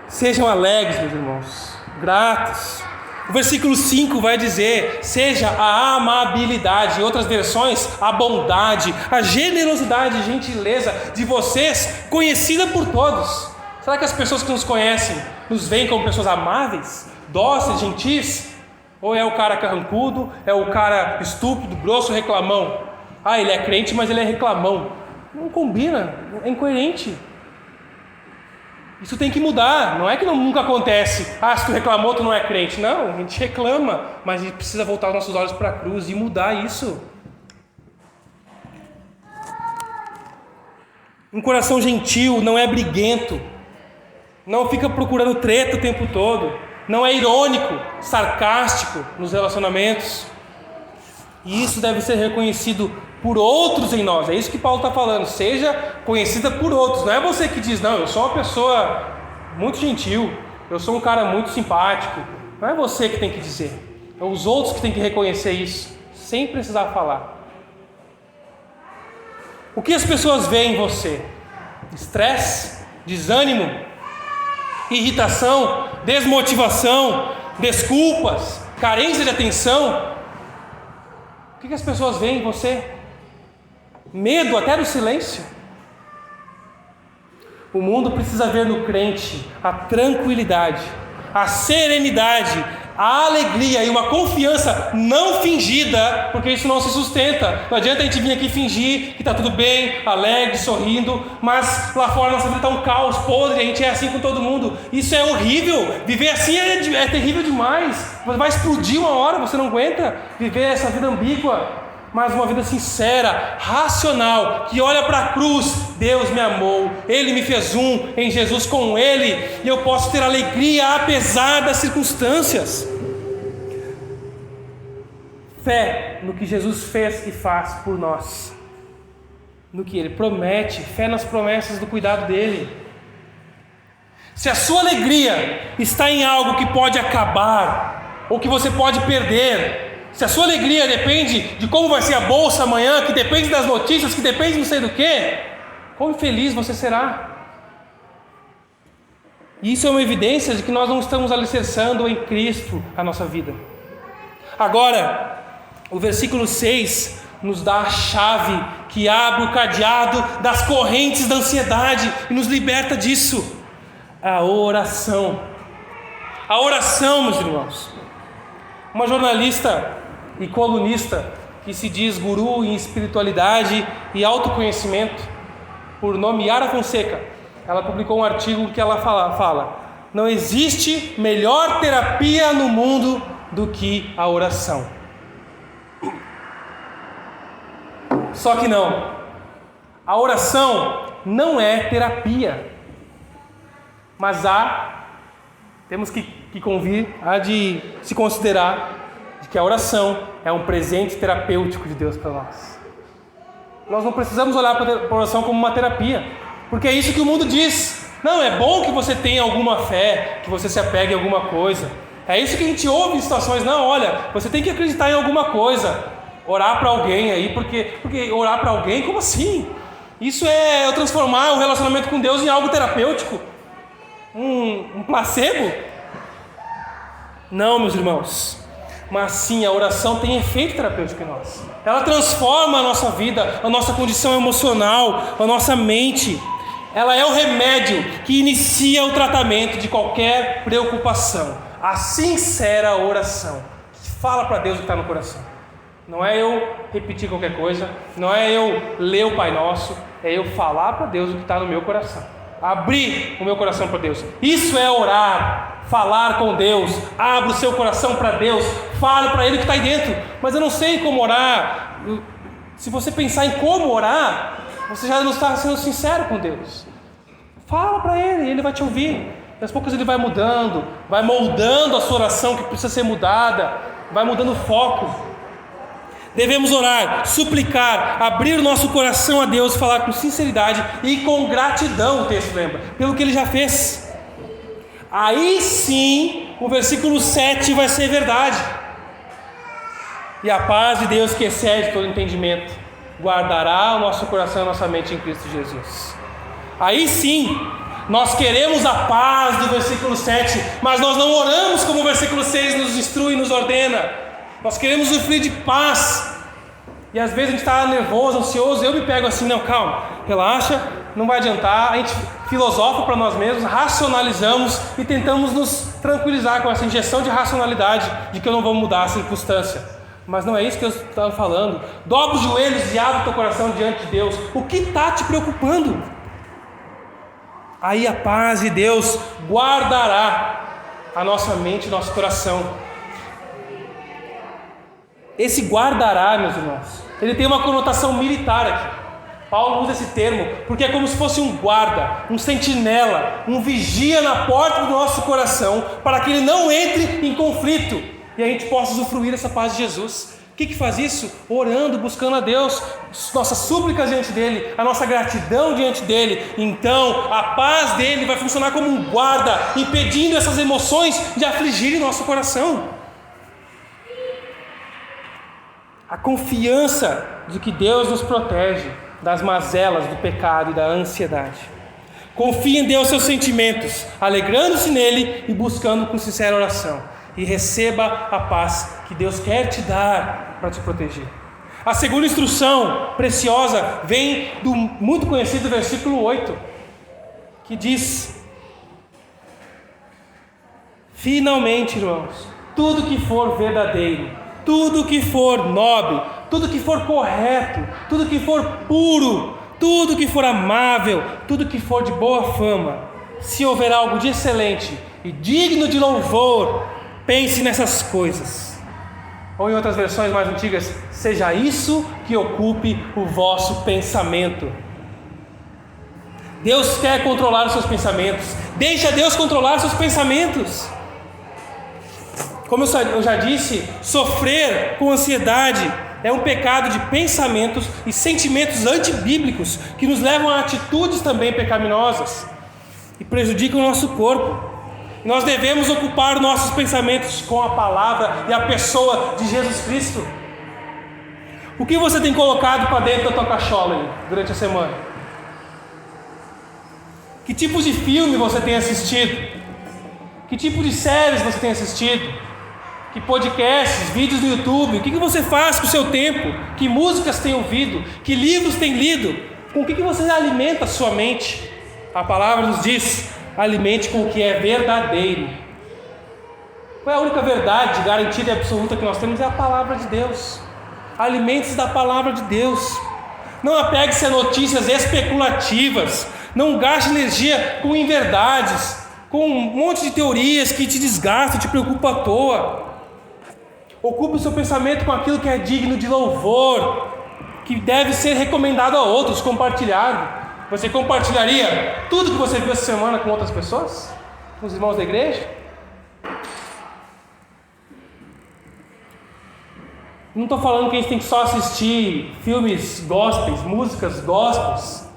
Sejam alegres, meus irmãos, gratos. O versículo 5 vai dizer: seja a amabilidade, em outras versões, a bondade, a generosidade e gentileza de vocês conhecida por todos. Será que as pessoas que nos conhecem nos veem como pessoas amáveis, dóceis, gentis? Ou é o cara carrancudo, é o cara estúpido, grosso, reclamão? Ah, ele é crente, mas ele é reclamão. Não combina, é incoerente. Isso tem que mudar, não é que nunca acontece. Ah, se tu reclamou, tu não é crente. Não, a gente reclama, mas a gente precisa voltar os nossos olhos para a cruz e mudar isso. Um coração gentil não é briguento, não fica procurando treta o tempo todo, não é irônico, sarcástico nos relacionamentos. E isso deve ser reconhecido por outros em nós. É isso que Paulo está falando. Seja conhecida por outros. Não é você que diz: não, eu sou uma pessoa muito gentil, eu sou um cara muito simpático. Não é você que tem que dizer. É os outros que têm que reconhecer isso, sem precisar falar. O que as pessoas veem em você? Estresse? Desânimo? Irritação? Desmotivação? Desculpas? Carência de atenção? O que as pessoas veem em você? Medo até do silêncio? O mundo precisa ver no crente a tranquilidade, a serenidade, a alegria e uma confiança não fingida, porque isso não se sustenta. Não adianta a gente vir aqui fingir que está tudo bem, alegre, sorrindo, mas lá fora nossa vida está um caos podre, a gente é assim com todo mundo. Isso é horrível, viver assim é terrível demais. Vai explodir uma hora, você não aguenta viver essa vida ambígua. Mas uma vida sincera, racional, que olha para a cruz. Deus me amou, Ele me fez um em Jesus, com Ele e eu posso ter alegria apesar das circunstâncias. Fé no que Jesus fez e faz por nós, no que Ele promete, fé nas promessas do cuidado dEle. Se a sua alegria está em algo que pode acabar, ou que você pode perder, se a sua alegria depende de como vai ser a bolsa amanhã, que depende das notícias, que depende de não sei do que, quão infeliz você será. E isso é uma evidência de que nós não estamos alicerçando em Cristo a nossa vida. Agora, o versículo 6 nos dá a chave que abre o cadeado das correntes da ansiedade e nos liberta disso: a oração. A oração, meus irmãos. Uma jornalista e colunista que se diz guru em espiritualidade e autoconhecimento, por nome Yara Fonseca, ela publicou um artigo em que ela fala: não existe melhor terapia no mundo do que a oração. Só que não, a oração não é terapia, mas temos que convir a de se considerar de que a oração é um presente terapêutico de Deus para nós. Nós não precisamos olhar para a oração como uma terapia, porque é isso que o mundo diz. Não, é bom que você tenha alguma fé, que você se apegue a alguma coisa. É isso que a gente ouve em situações. Não, olha, você tem que acreditar em alguma coisa, orar para alguém aí, porque orar para alguém, como assim? Isso é eu transformar o relacionamento com Deus em algo terapêutico, um placebo? Não, meus irmãos. Mas sim, a oração tem efeito terapêutico em nós. Ela transforma a nossa vida, a nossa condição emocional, a nossa mente. Ela é o remédio que inicia o tratamento de qualquer preocupação. A sincera oração, que fala para Deus o que está no coração. Não é eu repetir qualquer coisa, não é eu ler o Pai Nosso, é eu falar para Deus o que está no meu coração. Abrir o meu coração para Deus. Isso é orar. Falar com Deus. Abra o seu coração para Deus, fale para Ele que está aí dentro. Mas eu não sei como orar. Se você pensar em como orar, você já não está sendo sincero com Deus. Fala para Ele, Ele vai te ouvir. E aos poucos Ele vai mudando, vai moldando a sua oração que precisa ser mudada, vai mudando o foco. Devemos orar, suplicar, abrir o nosso coração a Deus, falar com sinceridade e com gratidão, o texto lembra, pelo que Ele já fez. Aí sim, o versículo 7 vai ser verdade. E a paz de Deus que excede todo entendimento guardará o nosso coração e a nossa mente em Cristo Jesus. Aí sim, nós queremos a paz do versículo 7, mas nós não oramos como o versículo 6 nos instrui e nos ordena. Nós queremos usufruir de paz. E às vezes a gente está nervoso, ansioso, eu me pego assim, não, calma, relaxa, não vai adiantar. A gente filosofa para nós mesmos, racionalizamos e tentamos nos tranquilizar com essa injeção de racionalidade de que eu não vou mudar a circunstância. Mas não é isso que eu estava falando. Dobra os joelhos e abre o teu coração diante de Deus. O que está te preocupando? Aí a paz de Deus guardará a nossa mente e nosso coração. Esse guardará, meus irmãos, ele tem uma conotação militar aqui. Paulo usa esse termo porque é como se fosse um guarda, um sentinela, um vigia na porta do nosso coração para que ele não entre em conflito e a gente possa usufruir dessa paz de Jesus. O que faz isso? Orando, buscando a Deus, nossas súplicas diante dele, a nossa gratidão diante dele. Então a paz dele vai funcionar como um guarda, impedindo essas emoções de afligirem nosso coração. A confiança de que Deus nos protege das mazelas do pecado e da ansiedade. Confie em Deus seus sentimentos, alegrando-se nele e buscando com sincera oração. E receba a paz que Deus quer te dar para te proteger. A segunda instrução preciosa vem do muito conhecido versículo 8, que diz: finalmente, irmãos, tudo que for verdadeiro, tudo que for nobre, tudo que for correto, tudo que for puro, tudo que for amável, tudo que for de boa fama, se houver algo de excelente e digno de louvor, pense nessas coisas. Ou em outras versões mais antigas, seja isso que ocupe o vosso pensamento. Deus quer controlar os seus pensamentos. Deixa Deus controlar os seus pensamentos. Como eu já disse, sofrer com ansiedade é um pecado de pensamentos e sentimentos antibíblicos que nos levam a atitudes também pecaminosas e prejudicam o nosso corpo. Nós devemos ocupar nossos pensamentos com a palavra e a pessoa de Jesus Cristo. O que você tem colocado para dentro da tua cachola aí, durante a semana? Que tipo de filme você tem assistido? Que tipo de séries você tem assistido? Que podcasts, vídeos no YouTube? O que você faz com o seu tempo? Que músicas tem ouvido? Que livros tem lido? Com o que você alimenta a sua mente? A palavra nos diz: alimente com o que é verdadeiro. Qual é a única verdade garantida e absoluta que nós temos? É a palavra de Deus. Alimente-se da palavra de Deus. Não apegue-se a notícias especulativas. Não gaste energia com inverdades, com um monte de teorias que te desgastam, te preocupam à toa. Ocupe o seu pensamento com aquilo que é digno de louvor, que deve ser recomendado a outros, compartilhado. Você compartilharia tudo que você viu essa semana com outras pessoas? Com os irmãos da igreja? Não estou falando que a gente tem que só assistir filmes gospels, músicas gospels,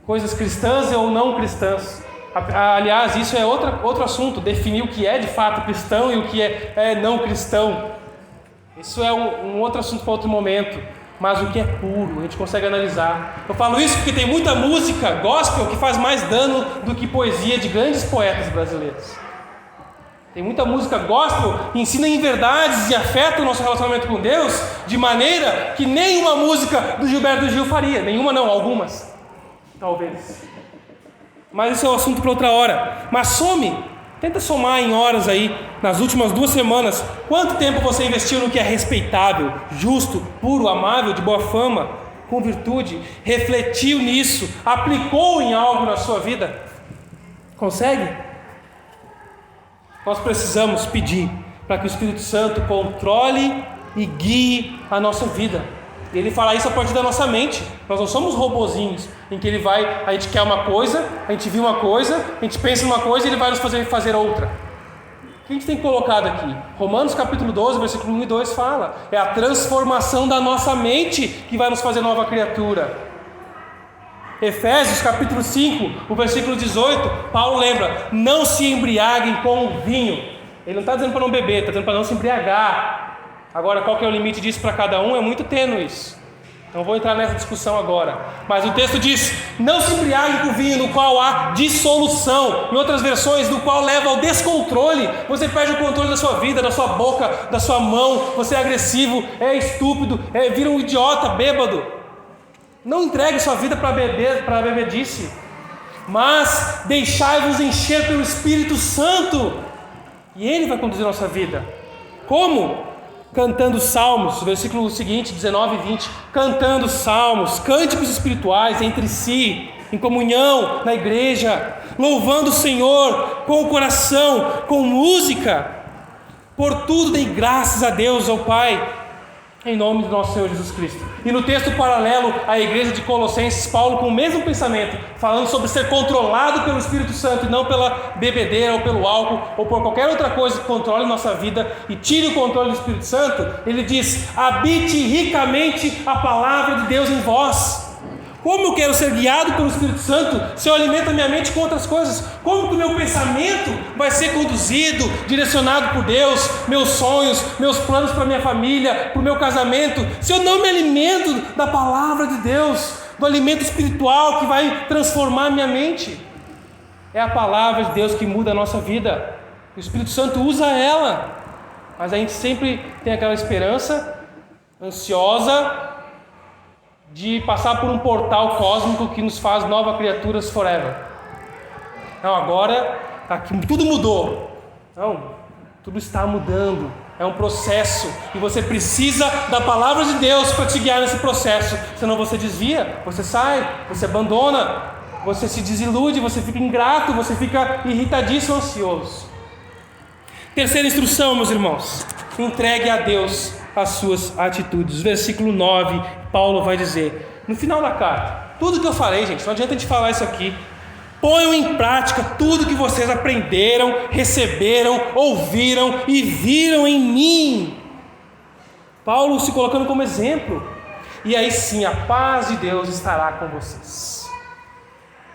coisas cristãs ou não cristãs. Aliás, isso é outro assunto, definir o que é de fato cristão e o que é não cristão. Isso é um outro assunto para outro momento. Mas o que é puro, a gente consegue analisar. Eu falo isso porque tem muita música gospel que faz mais dano do que poesia de grandes poetas brasileiros. Tem muita música gospel que ensina em verdades e afeta o nosso relacionamento com Deus de maneira que nenhuma música do Gilberto Gil faria. Nenhuma não, algumas. Talvez. Mas esse é um assunto para outra hora. Mas tenta somar em horas aí, nas últimas 2 semanas, quanto tempo você investiu no que é respeitável, justo, puro, amável, de boa fama, com virtude, refletiu nisso, aplicou em algo na sua vida? Consegue? Nós precisamos pedir para que o Espírito Santo controle e guie a nossa vida. E Ele fala isso a partir da nossa mente. Nós não somos robozinhos em que a gente quer uma coisa, a gente viu uma coisa, a gente pensa em uma coisa e Ele vai nos fazer outra. O que a gente tem colocado aqui? Romanos capítulo 12, versículo 1 e 2 fala: é a transformação da nossa mente que vai nos fazer nova criatura. Efésios capítulo 5, o versículo 18, Paulo lembra: não se embriaguem com o vinho. Ele não está dizendo para não beber, está dizendo para não se embriagar. Agora, qual que é o limite disso para cada um? É muito tênue isso. Não vou entrar nessa discussão agora. Mas o texto diz: não se embriague com vinho no qual há dissolução. Em outras versões, no qual leva ao descontrole. Você perde o controle da sua vida, da sua boca, da sua mão. Você é agressivo, é estúpido, vira um idiota, bêbado. Não entregue sua vida para bebedice. Mas deixai-vos encher pelo Espírito Santo. E Ele vai conduzir a nossa vida. Como? Cantando salmos, versículo seguinte, 19 e 20, cantando salmos, cânticos espirituais entre si, em comunhão, na igreja, louvando o Senhor com o coração, com música. Por tudo dei graças a Deus, ao Pai, em nome do nosso Senhor Jesus Cristo. E no texto paralelo à igreja de Colossenses, Paulo com o mesmo pensamento, falando sobre ser controlado pelo Espírito Santo e não pela bebedeira ou pelo álcool ou por qualquer outra coisa que controle nossa vida e tire o controle do Espírito Santo, ele diz: habite ricamente a palavra de Deus em vós. Como eu quero ser guiado pelo Espírito Santo se eu alimento a minha mente com outras coisas? Como que o meu pensamento vai ser conduzido, direcionado por Deus, meus sonhos, meus planos para minha família, para o meu casamento, se eu não me alimento da palavra de Deus, do alimento espiritual que vai transformar a minha mente? É a palavra de Deus que muda a nossa vida. O Espírito Santo usa ela, mas a gente sempre tem aquela esperança ansiosa de passar por um portal cósmico que nos faz novas criaturas forever. Não, agora aqui, tudo mudou. Não, tudo está mudando. É um processo e você precisa da palavra de Deus para te guiar nesse processo. Senão você desvia, você sai, você abandona, você se desilude, você fica ingrato, você fica irritadíssimo, ansioso. Terceira instrução, meus irmãos: entregue a Deus as suas atitudes. Versículo 9, Paulo vai dizer, no final da carta, tudo que eu falei, gente, não adianta a gente falar isso aqui. Ponham em prática tudo que vocês aprenderam, receberam, ouviram e viram em mim. Paulo se colocando como exemplo. E aí sim, a paz de Deus estará com vocês.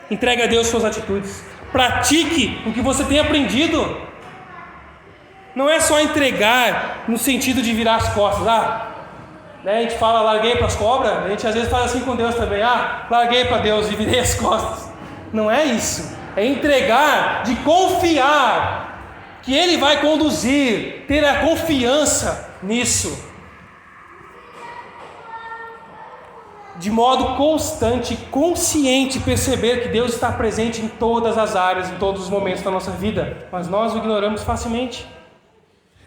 Entregue a Deus suas atitudes. Pratique o que você tem aprendido. Não é só entregar no sentido de virar as costas. A gente fala, larguei para as cobras. A gente às vezes faz assim com Deus também. Larguei para Deus e virei as costas. Não é isso. É entregar de confiar que Ele vai conduzir, ter a confiança nisso. De modo constante, consciente, perceber que Deus está presente em todas as áreas, em todos os momentos da nossa vida. Mas nós o ignoramos facilmente.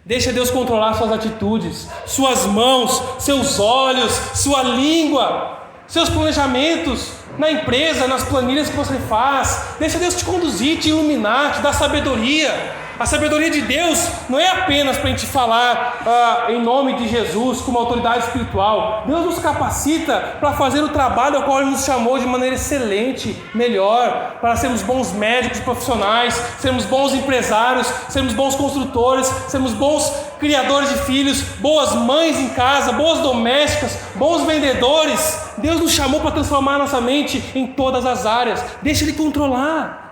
Deixa Deus controlar suas atitudes, suas mãos, seus olhos, sua língua, seus planejamentos na empresa, nas planilhas que você faz. Deixa Deus te conduzir, te iluminar, te dar sabedoria. A sabedoria de Deus não é apenas para a gente falar em nome de Jesus como autoridade espiritual. Deus nos capacita para fazer o trabalho ao qual Ele nos chamou de maneira excelente, melhor, para sermos bons médicos profissionais, sermos bons empresários, sermos bons construtores, sermos bons criadores de filhos, boas mães em casa, boas domésticas, bons vendedores. Deus nos chamou para transformar a nossa mente em todas as áreas. Deixa Ele controlar.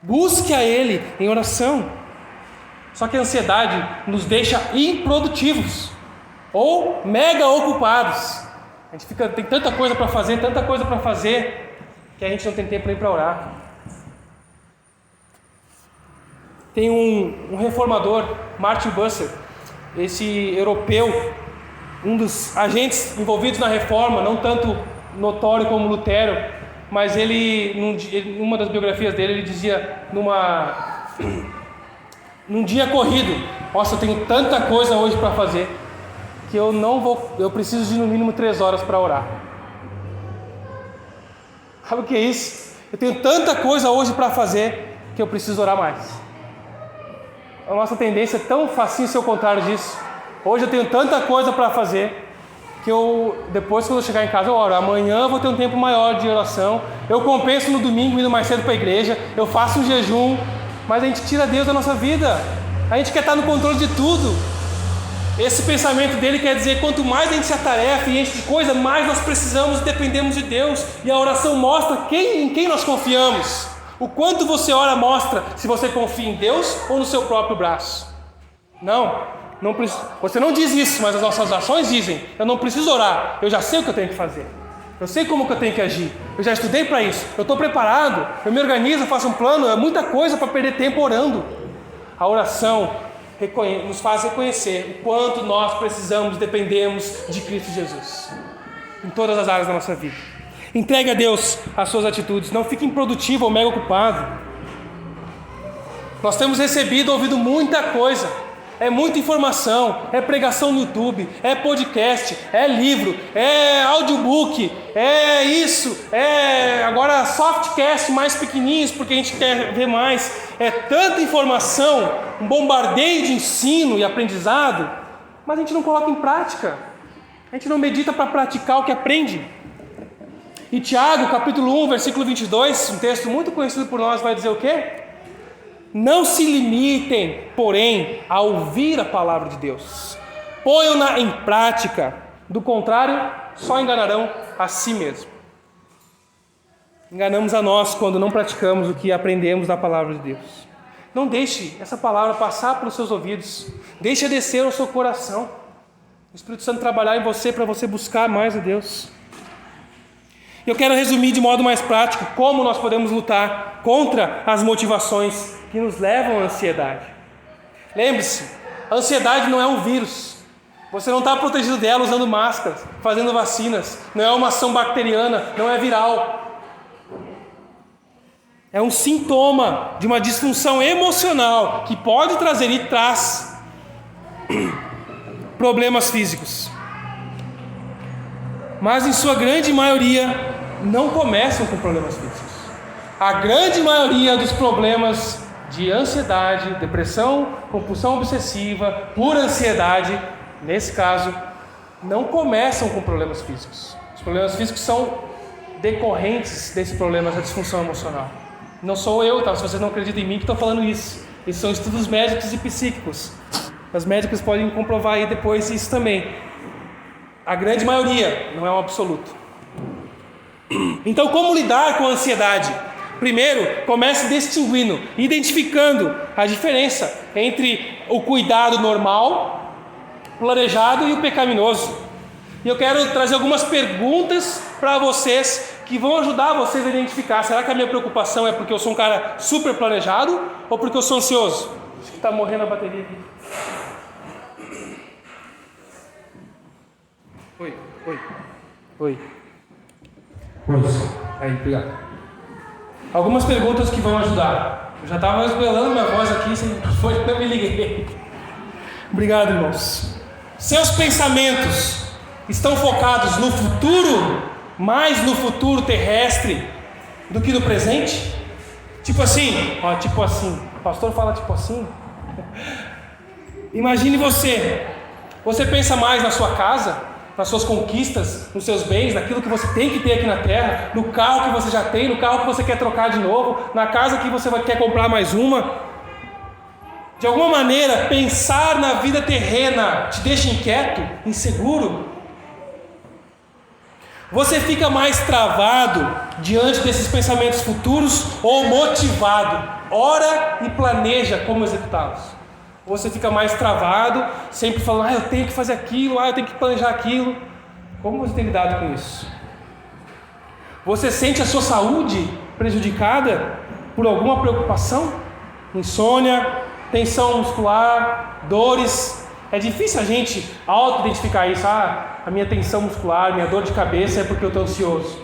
Busque a Ele em oração. Só que a ansiedade nos deixa improdutivos ou mega ocupados. A gente tem tanta coisa para fazer, que a gente não tem tempo nem para orar. Tem um reformador, Martin Bucer, esse europeu, um dos agentes envolvidos na reforma, não tanto notório como Lutero, mas ele, numa das biografias dele, ele dizia num dia corrido: nossa, eu tenho tanta coisa hoje para fazer que eu preciso de no mínimo 3 horas para orar. Sabe o que é isso? Eu tenho tanta coisa hoje para fazer que eu preciso orar mais. A nossa tendência é tão facinho ser o contrário disso. Hoje eu tenho tanta coisa para fazer que depois, quando eu chegar em casa, eu oro. Amanhã eu vou ter um tempo maior de oração. Eu compenso no domingo indo mais cedo para a igreja. Eu faço um jejum. Mas a gente tira Deus da nossa vida. A gente quer estar no controle de tudo. Esse pensamento dele quer dizer: quanto mais a gente se atarefa e enche de coisa, mais nós precisamos e dependemos de Deus. E a oração mostra em quem nós confiamos. O quanto você ora mostra se você confia em Deus ou no seu próprio braço. Não. Você não diz isso, mas as nossas ações dizem: eu não preciso orar, eu já sei o que eu tenho que fazer. Eu sei como que eu tenho que agir. Eu já estudei para isso. Eu estou preparado. Eu me organizo, eu faço um plano. É muita coisa para perder tempo orando. A oração nos faz reconhecer o quanto nós precisamos, dependemos de Cristo Jesus. Em todas as áreas da nossa vida. Entregue a Deus as suas atitudes. Não fique improdutivo ou mega ocupado. Nós temos ouvido muita coisa. É muita informação, é pregação no YouTube, é podcast, é livro, é audiobook, é isso, é agora softcast mais pequenininhos porque a gente quer ver mais. É tanta informação, um bombardeio de ensino e aprendizado, mas a gente não coloca em prática. A gente não medita para praticar o que aprende. E Tiago, capítulo 1, versículo 22, um texto muito conhecido por nós, vai dizer o quê? Não se limitem, porém, a ouvir a palavra de Deus. Ponham-na em prática. Do contrário, só enganarão a si mesmos. Enganamos a nós quando não praticamos o que aprendemos da palavra de Deus. Não deixe essa palavra passar pelos seus ouvidos. Deixe descer ao seu coração. O Espírito Santo trabalhar em você para você buscar mais a Deus. Eu quero resumir de modo mais prático como nós podemos lutar contra as motivações que nos levam à ansiedade. Lembre-se, a ansiedade não é um vírus. Você não está protegido dela usando máscaras, fazendo vacinas. Não é uma ação bacteriana, não é viral. É um sintoma de uma disfunção emocional que pode trazer e traz problemas físicos. Mas em sua grande maioria não começam com problemas físicos. A grande maioria dos problemas de ansiedade, depressão, compulsão obsessiva, por ansiedade, nesse caso, não começam com problemas físicos. Os problemas físicos são decorrentes desse problema da disfunção emocional. Não sou eu, tá? Se vocês não acreditam em mim, que estou falando isso. Esses são estudos médicos e psíquicos. Os médicos podem comprovar aí depois isso também. A grande maioria, não é um absoluto. Então, como lidar com a ansiedade? Primeiro, comece distinguindo, identificando a diferença entre o cuidado normal, planejado e o pecaminoso. E eu quero trazer algumas perguntas para vocês que vão ajudar vocês a identificar. Será que a minha preocupação é porque eu sou um cara super planejado ou porque eu sou ansioso? Acho que está morrendo a bateria aqui. Oi. Aí, obrigado. Algumas perguntas que vão ajudar. Eu já estava esbelando minha voz aqui, eu me liguei. Obrigado, irmãos. Seus pensamentos estão focados no futuro, mais no futuro terrestre do que no presente? Tipo assim, o pastor fala tipo assim. Imagine você pensa mais na sua casa, nas suas conquistas, nos seus bens, naquilo que você tem que ter aqui na terra, no carro que você já tem, no carro que você quer trocar de novo, na casa que você quer comprar mais uma. De alguma maneira, pensar na vida terrena te deixa inquieto, inseguro? Você fica mais travado diante desses pensamentos futuros ou motivado? Ora e planeja como executá-los. Você fica mais travado, sempre falando, eu tenho que fazer aquilo, eu tenho que planejar aquilo. Como você tem lidado com isso? Você sente a sua saúde prejudicada por alguma preocupação? Insônia, tensão muscular, dores. É difícil a gente auto-identificar isso. A minha tensão muscular, minha dor de cabeça é porque eu estou ansioso.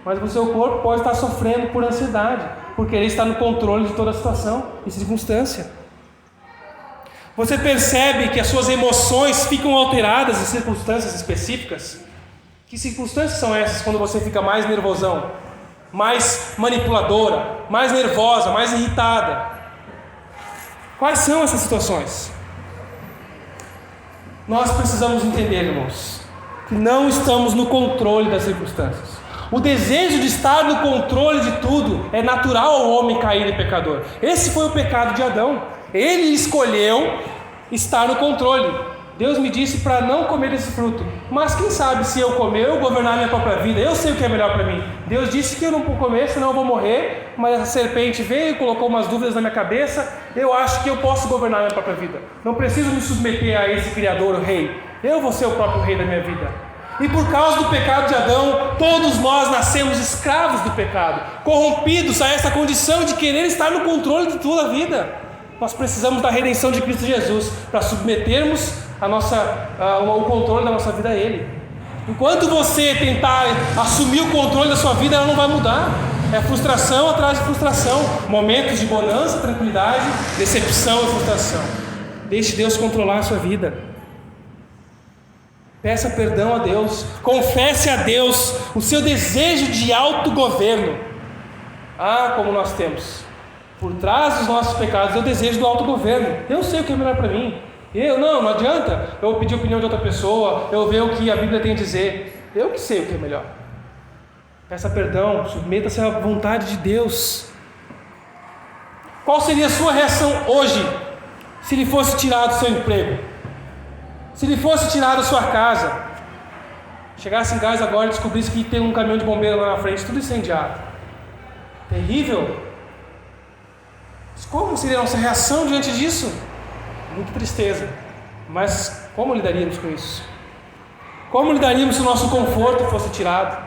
Mas o seu corpo pode estar sofrendo por ansiedade, porque ele está no controle de toda a situação e circunstância. Você percebe que as suas emoções ficam alteradas em circunstâncias específicas? Que circunstâncias são essas quando você fica mais nervosão, mais manipuladora, mais nervosa, mais irritada? Quais são essas situações? Nós precisamos entender, irmãos, que não estamos no controle das circunstâncias. O desejo de estar no controle de tudo é natural ao homem cair e pecador. Esse foi o pecado de Adão. Ele escolheu estar no controle. Deus me disse para não comer esse fruto. Mas quem sabe se eu comer, eu governar minha própria vida. Eu sei o que é melhor para mim. Deus disse que eu não vou comer, senão eu vou morrer. Mas a serpente veio e colocou umas dúvidas na minha cabeça. Eu acho que eu posso governar minha própria vida. Não preciso me submeter a esse Criador, o Rei. Eu vou ser o próprio Rei da minha vida. E por causa do pecado de Adão, todos nós nascemos escravos do pecado, corrompidos a essa condição de querer estar no controle de toda a vida. Nós precisamos da redenção de Cristo Jesus para submetermos o controle da nossa vida a Ele. Enquanto você tentar assumir o controle da sua vida, ela não vai mudar. É frustração atrás de frustração, momentos de bonança, tranquilidade, decepção e frustração. Deixe Deus controlar a sua vida. Peça perdão a Deus, confesse a Deus o seu desejo de autogoverno. Como nós temos por trás dos nossos pecados é o desejo do autogoverno. Eu sei o que é melhor para mim. Não adianta eu pedir a opinião de outra pessoa, eu ver o que a Bíblia tem a dizer. Eu que sei o que é melhor. Peça perdão, submeta-se à vontade de Deus. Qual seria a sua reação hoje se lhe fosse tirado o seu emprego? Se lhe fosse tirado a sua casa? Chegasse em casa agora e descobrisse que tem um caminhão de bombeiro lá na frente, tudo incendiado. Terrível. Mas como seria a nossa reação diante disso? Muita tristeza. Mas como lidaríamos com isso? Como lidaríamos se o nosso conforto fosse tirado?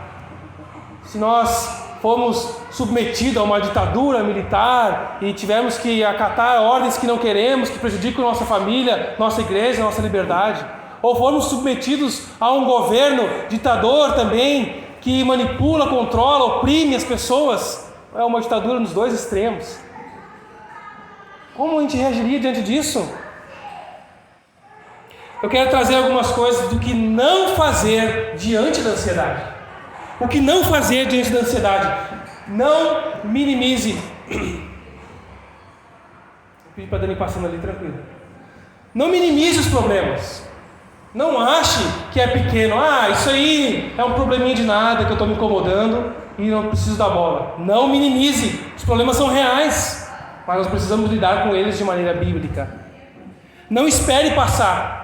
Se nós fomos submetidos a uma ditadura militar e tivermos que acatar ordens que não queremos, que prejudicam nossa família, nossa igreja, nossa liberdade? Ou fomos submetidos a um governo ditador também, que manipula, controla, oprime as pessoas? É uma ditadura nos dois extremos. Como a gente reagiria diante disso? Eu quero trazer algumas coisas do que não fazer diante da ansiedade. O que não fazer diante da ansiedade? Não minimize. Vou pedir para a Dani passando ali, tranquilo. Não minimize os problemas. Não ache que é pequeno. Isso aí é um probleminha de nada que eu estou me incomodando e não preciso dar bola. Não minimize. Os problemas são reais, mas nós precisamos lidar com eles de maneira bíblica. Não espere passar.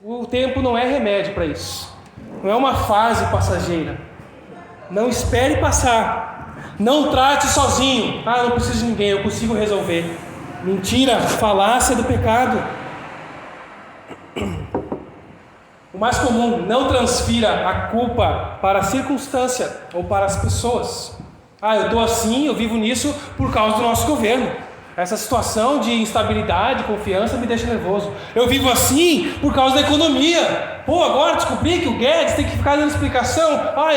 O tempo não é remédio para isso. Não é uma fase passageira. Não espere passar. Não trate sozinho. Não preciso de ninguém, eu consigo resolver. Mentira, falácia do pecado. O mais comum, não transfira a culpa para a circunstância ou para as pessoas. Eu estou assim, eu vivo nisso por causa do nosso governo. Essa situação de instabilidade, confiança me deixa nervoso. Eu vivo assim por causa da economia. Agora descobri que o Guedes tem que ficar dando explicação.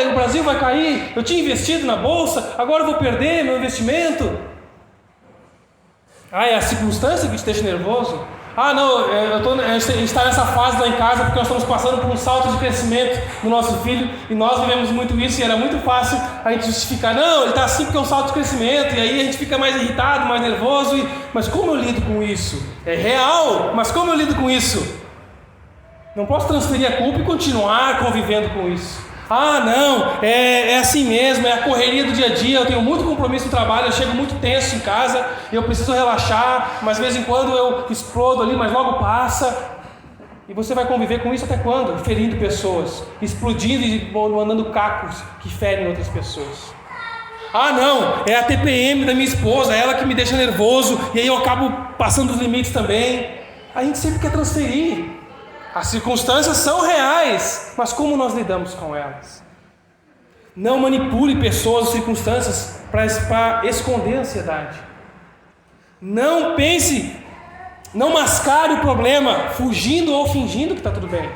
O Brasil vai cair, eu tinha investido na bolsa, agora eu vou perder meu investimento. É a circunstância que te deixa nervoso? A gente está nessa fase lá em casa porque nós estamos passando por um salto de crescimento do nosso filho e nós vivemos muito isso e era muito fácil a gente justificar, ele está assim porque é um salto de crescimento e aí a gente fica mais irritado, mais nervoso, mas como eu lido com isso? É real, mas como eu lido com isso? Não posso transferir a culpa e continuar convivendo com isso. É assim mesmo, é a correria do dia a dia, eu tenho muito compromisso no trabalho, eu chego muito tenso em casa, eu preciso relaxar, mas de vez em quando eu explodo ali, mas logo passa. E você vai conviver com isso até quando? Ferindo pessoas, explodindo e mandando cacos que ferem outras pessoas. É a TPM da minha esposa, ela que me deixa nervoso, e aí eu acabo passando os limites também. A gente sempre quer transferir. As circunstâncias são reais, mas como nós lidamos com elas? Não manipule pessoas ou circunstâncias para esconder a ansiedade. Não mascare o problema, fugindo ou fingindo que está tudo bem.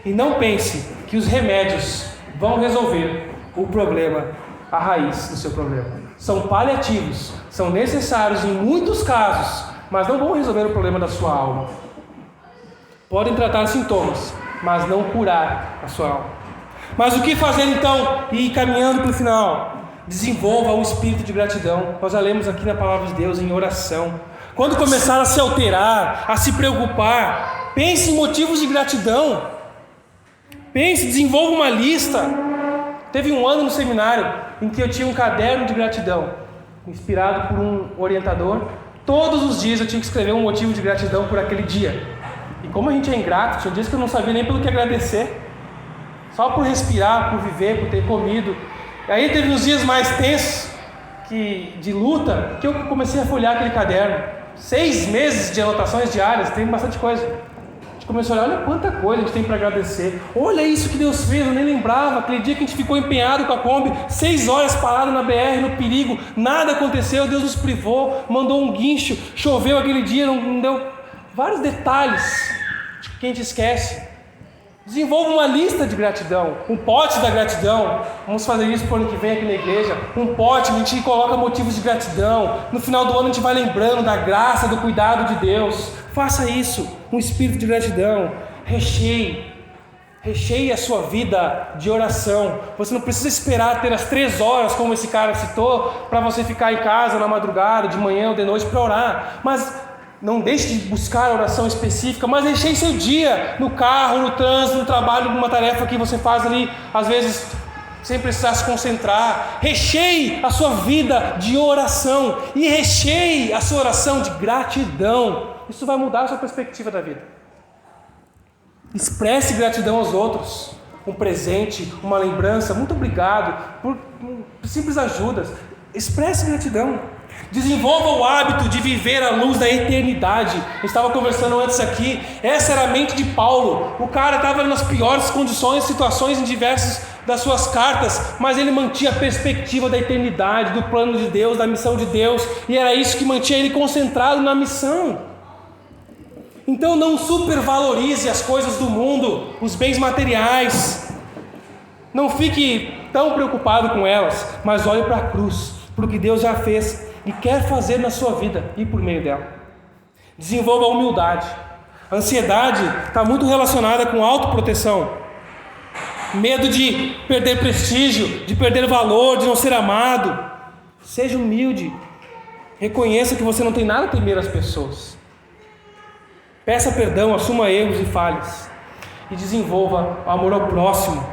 E não pense que os remédios vão resolver o problema, a raiz do seu problema. São paliativos, são necessários em muitos casos, mas não vão resolver o problema da sua alma. Podem tratar sintomas, mas não curar a sua alma. Mas o que fazer então? E caminhando para o final, desenvolva um espírito de gratidão. Nós já lemos aqui na palavra de Deus em oração. Quando começar a se alterar, a se preocupar, pense em motivos de gratidão. Desenvolva uma lista. Teve um ano no seminário em que eu tinha um caderno de gratidão, inspirado por um orientador. Todos os dias eu tinha que escrever um motivo de gratidão por aquele dia. E como a gente é ingrato, tinha dias que eu não sabia nem pelo que agradecer. Só por respirar, por viver, por ter comido. E aí teve uns dias mais tensos, de luta, que eu comecei a folhear aquele caderno. 6 meses de anotações diárias, tem bastante coisa. A gente começou a olhar, olha quanta coisa a gente tem para agradecer. Olha isso que Deus fez, eu nem lembrava. Aquele dia que a gente ficou empenhado com a Kombi, 6 horas parado na BR, no perigo, nada aconteceu, Deus nos privou, mandou um guincho, choveu aquele dia, não deu... Vários detalhes que a gente esquece. Desenvolva uma lista de gratidão, um pote da gratidão. Vamos fazer isso para o ano que vem aqui na igreja. Um pote, a gente coloca motivos de gratidão. No final do ano a gente vai lembrando da graça, do cuidado de Deus. Faça isso, um espírito de gratidão. Recheie a sua vida de oração. Você não precisa esperar ter as 3 horas, como esse cara citou, para você ficar em casa na madrugada, de manhã ou de noite para orar. Mas não deixe de buscar a oração específica, mas recheie seu dia no carro, no trânsito, no trabalho, numa tarefa que você faz ali, às vezes, sem precisar se concentrar. Recheie a sua vida de oração e recheie a sua oração de gratidão. Isso vai mudar a sua perspectiva da vida. Expresse gratidão aos outros. Um presente, uma lembrança, muito obrigado por simples ajudas. Expresse gratidão. Desenvolva o hábito de viver à luz da eternidade. Eu estava conversando antes aqui. Essa era a mente de Paulo. O cara estava nas piores condições, situações em diversas das suas cartas, mas ele mantinha a perspectiva da eternidade, do plano de Deus, da missão de Deus, e era isso que mantinha ele concentrado na missão. Então não supervalorize as coisas do mundo, os bens materiais. Não fique tão preocupado com elas, mas olhe para a cruz, para o que Deus já fez e quer fazer na sua vida e por meio dela. Desenvolva a humildade. A ansiedade está muito relacionada com autoproteção. Medo de perder prestígio, de perder valor, de não ser amado. Seja humilde. Reconheça que você não tem nada a temer às pessoas. Peça perdão, assuma erros e falhas. E desenvolva o amor ao próximo,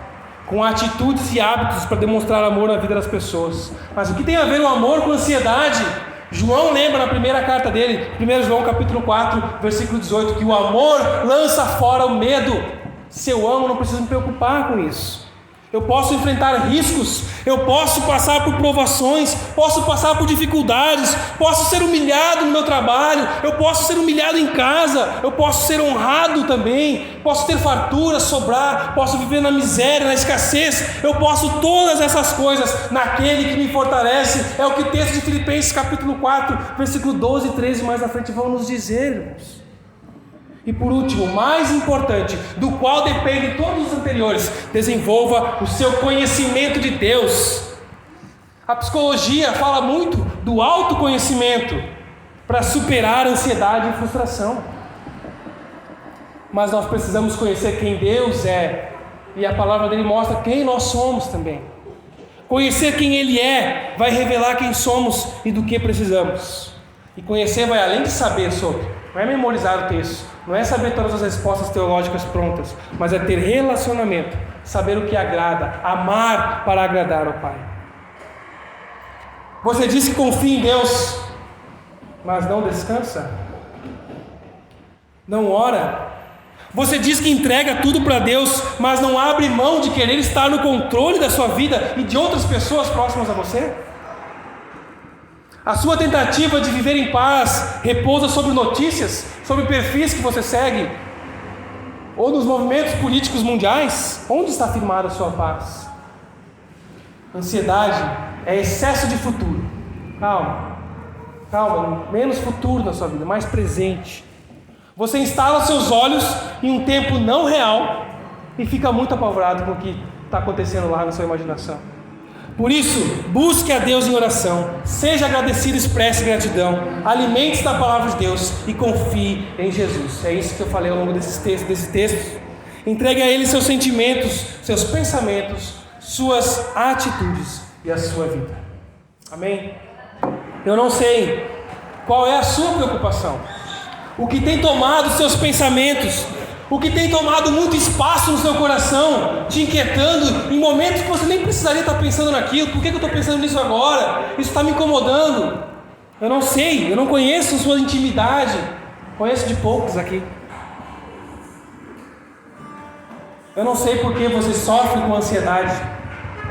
com atitudes e hábitos para demonstrar amor na vida das pessoas. Mas o que tem a ver o amor com a ansiedade? João lembra na primeira carta dele, 1 João capítulo 4, versículo 18, que o amor lança fora o medo. Se eu amo, não preciso me preocupar com isso. Eu posso enfrentar riscos, eu posso passar por provações, posso passar por dificuldades, posso ser humilhado no meu trabalho, eu posso ser humilhado em casa, eu posso ser honrado também, posso ter fartura, sobrar, posso viver na miséria, na escassez, eu posso todas essas coisas naquele que me fortalece. É o que o texto de Filipenses capítulo 4, versículo 12 e 13 mais à frente vão nos dizer, irmãos. E por último, mais importante, do qual dependem todos os anteriores, desenvolva o seu conhecimento de Deus. A psicologia fala muito do autoconhecimento para superar a ansiedade e frustração. Mas nós precisamos conhecer quem Deus é, e a palavra dele mostra quem nós somos também. Conhecer quem Ele é vai revelar quem somos e do que precisamos. E conhecer vai além de saber sobre, não é memorizar o texto, não é saber todas as respostas teológicas prontas, mas é ter relacionamento, saber o que agrada, amar para agradar ao Pai. Você diz que confia em Deus, mas não descansa? Não ora? Você diz que entrega tudo para Deus, mas não abre mão de querer estar no controle da sua vida e de outras pessoas próximas a você? A sua tentativa de viver em paz repousa sobre notícias, sobre perfis que você segue, ou nos movimentos políticos mundiais? Onde está firmada a sua paz? Ansiedade é excesso de futuro. Calma, menos futuro na sua vida, mais presente. Você instala seus olhos em um tempo não real e fica muito apavorado com o que está acontecendo lá na sua imaginação. Por isso, busque a Deus em oração, seja agradecido, expresse gratidão, alimente-se da palavra de Deus e confie em Jesus. É isso que eu falei ao longo desses textos. Entregue a Ele seus sentimentos, seus pensamentos, suas atitudes e a sua vida. Amém? Eu não sei qual é a sua preocupação, o que tem tomado seus pensamentos, o que tem tomado muito espaço no seu coração, te inquietando em momentos que você nem precisaria estar pensando naquilo. Por que eu estou pensando nisso agora? Isso está me incomodando. Eu não sei, eu não conheço a sua intimidade, conheço de poucos aqui. Eu não sei por que você sofre com ansiedade,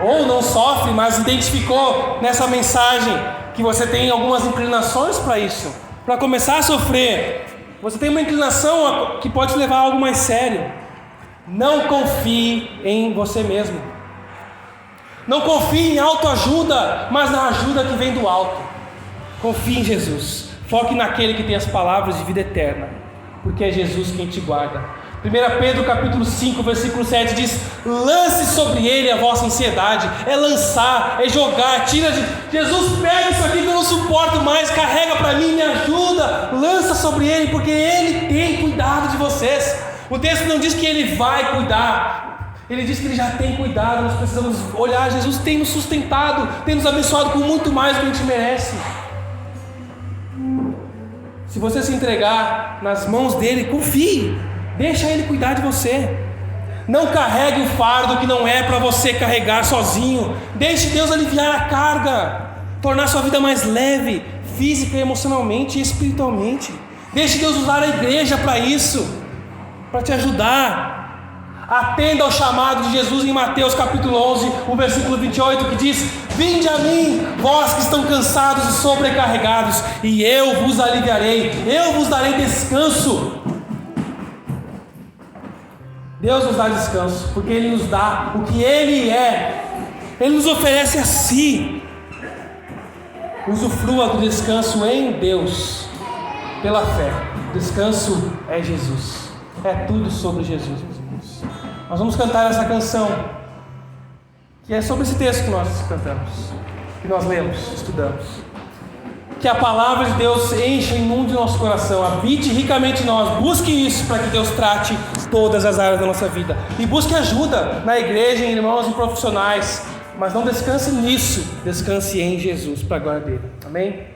ou não sofre, mas identificou nessa mensagem que você tem algumas inclinações para isso, para começar a sofrer. Você tem uma inclinação que pode te levar a algo mais sério. Não confie em você mesmo. Não confie em autoajuda, mas na ajuda que vem do alto. Confie em Jesus. Foque naquele que tem as palavras de vida eterna, porque é Jesus quem te guarda. 1 Pedro capítulo 5, versículo 7 diz: lance sobre ele a vossa ansiedade. É lançar, é jogar, tira de... Jesus, pega isso aqui que eu não suporto mais, carrega para mim, me ajuda. Lança sobre ele, porque ele tem cuidado de vocês. O texto não diz que ele vai cuidar, ele diz que ele já tem cuidado. Nós precisamos olhar, Jesus tem nos sustentado, tem nos abençoado com muito mais do que a gente merece. Se você se entregar nas mãos dele, confie, deixa ele cuidar de você. Não carregue o fardo que não é para você carregar sozinho. Deixe Deus aliviar a carga, tornar sua vida mais leve, física, emocionalmente e espiritualmente. Deixe Deus usar a igreja para isso, para te ajudar. Atenda ao chamado de Jesus em Mateus capítulo 11, o versículo 28, que diz: vinde a mim, vós que estão cansados e sobrecarregados, e eu vos aliviarei, eu vos darei descanso. Deus nos dá descanso, porque Ele nos dá o que Ele é. Ele nos oferece a si. Usufrua do descanso em Deus, pela fé. O descanso é Jesus. É tudo sobre Jesus, meus irmãos. Nós vamos cantar essa canção, que é sobre esse texto que nós cantamos, que nós lemos, estudamos. Que a palavra de Deus encha e inunde nosso coração, habite ricamente em nós. Busque isso para que Deus trate todas as áreas da nossa vida. E busque ajuda na igreja, em irmãos e profissionais. Mas não descanse nisso, descanse em Jesus, para a glória dele. Amém?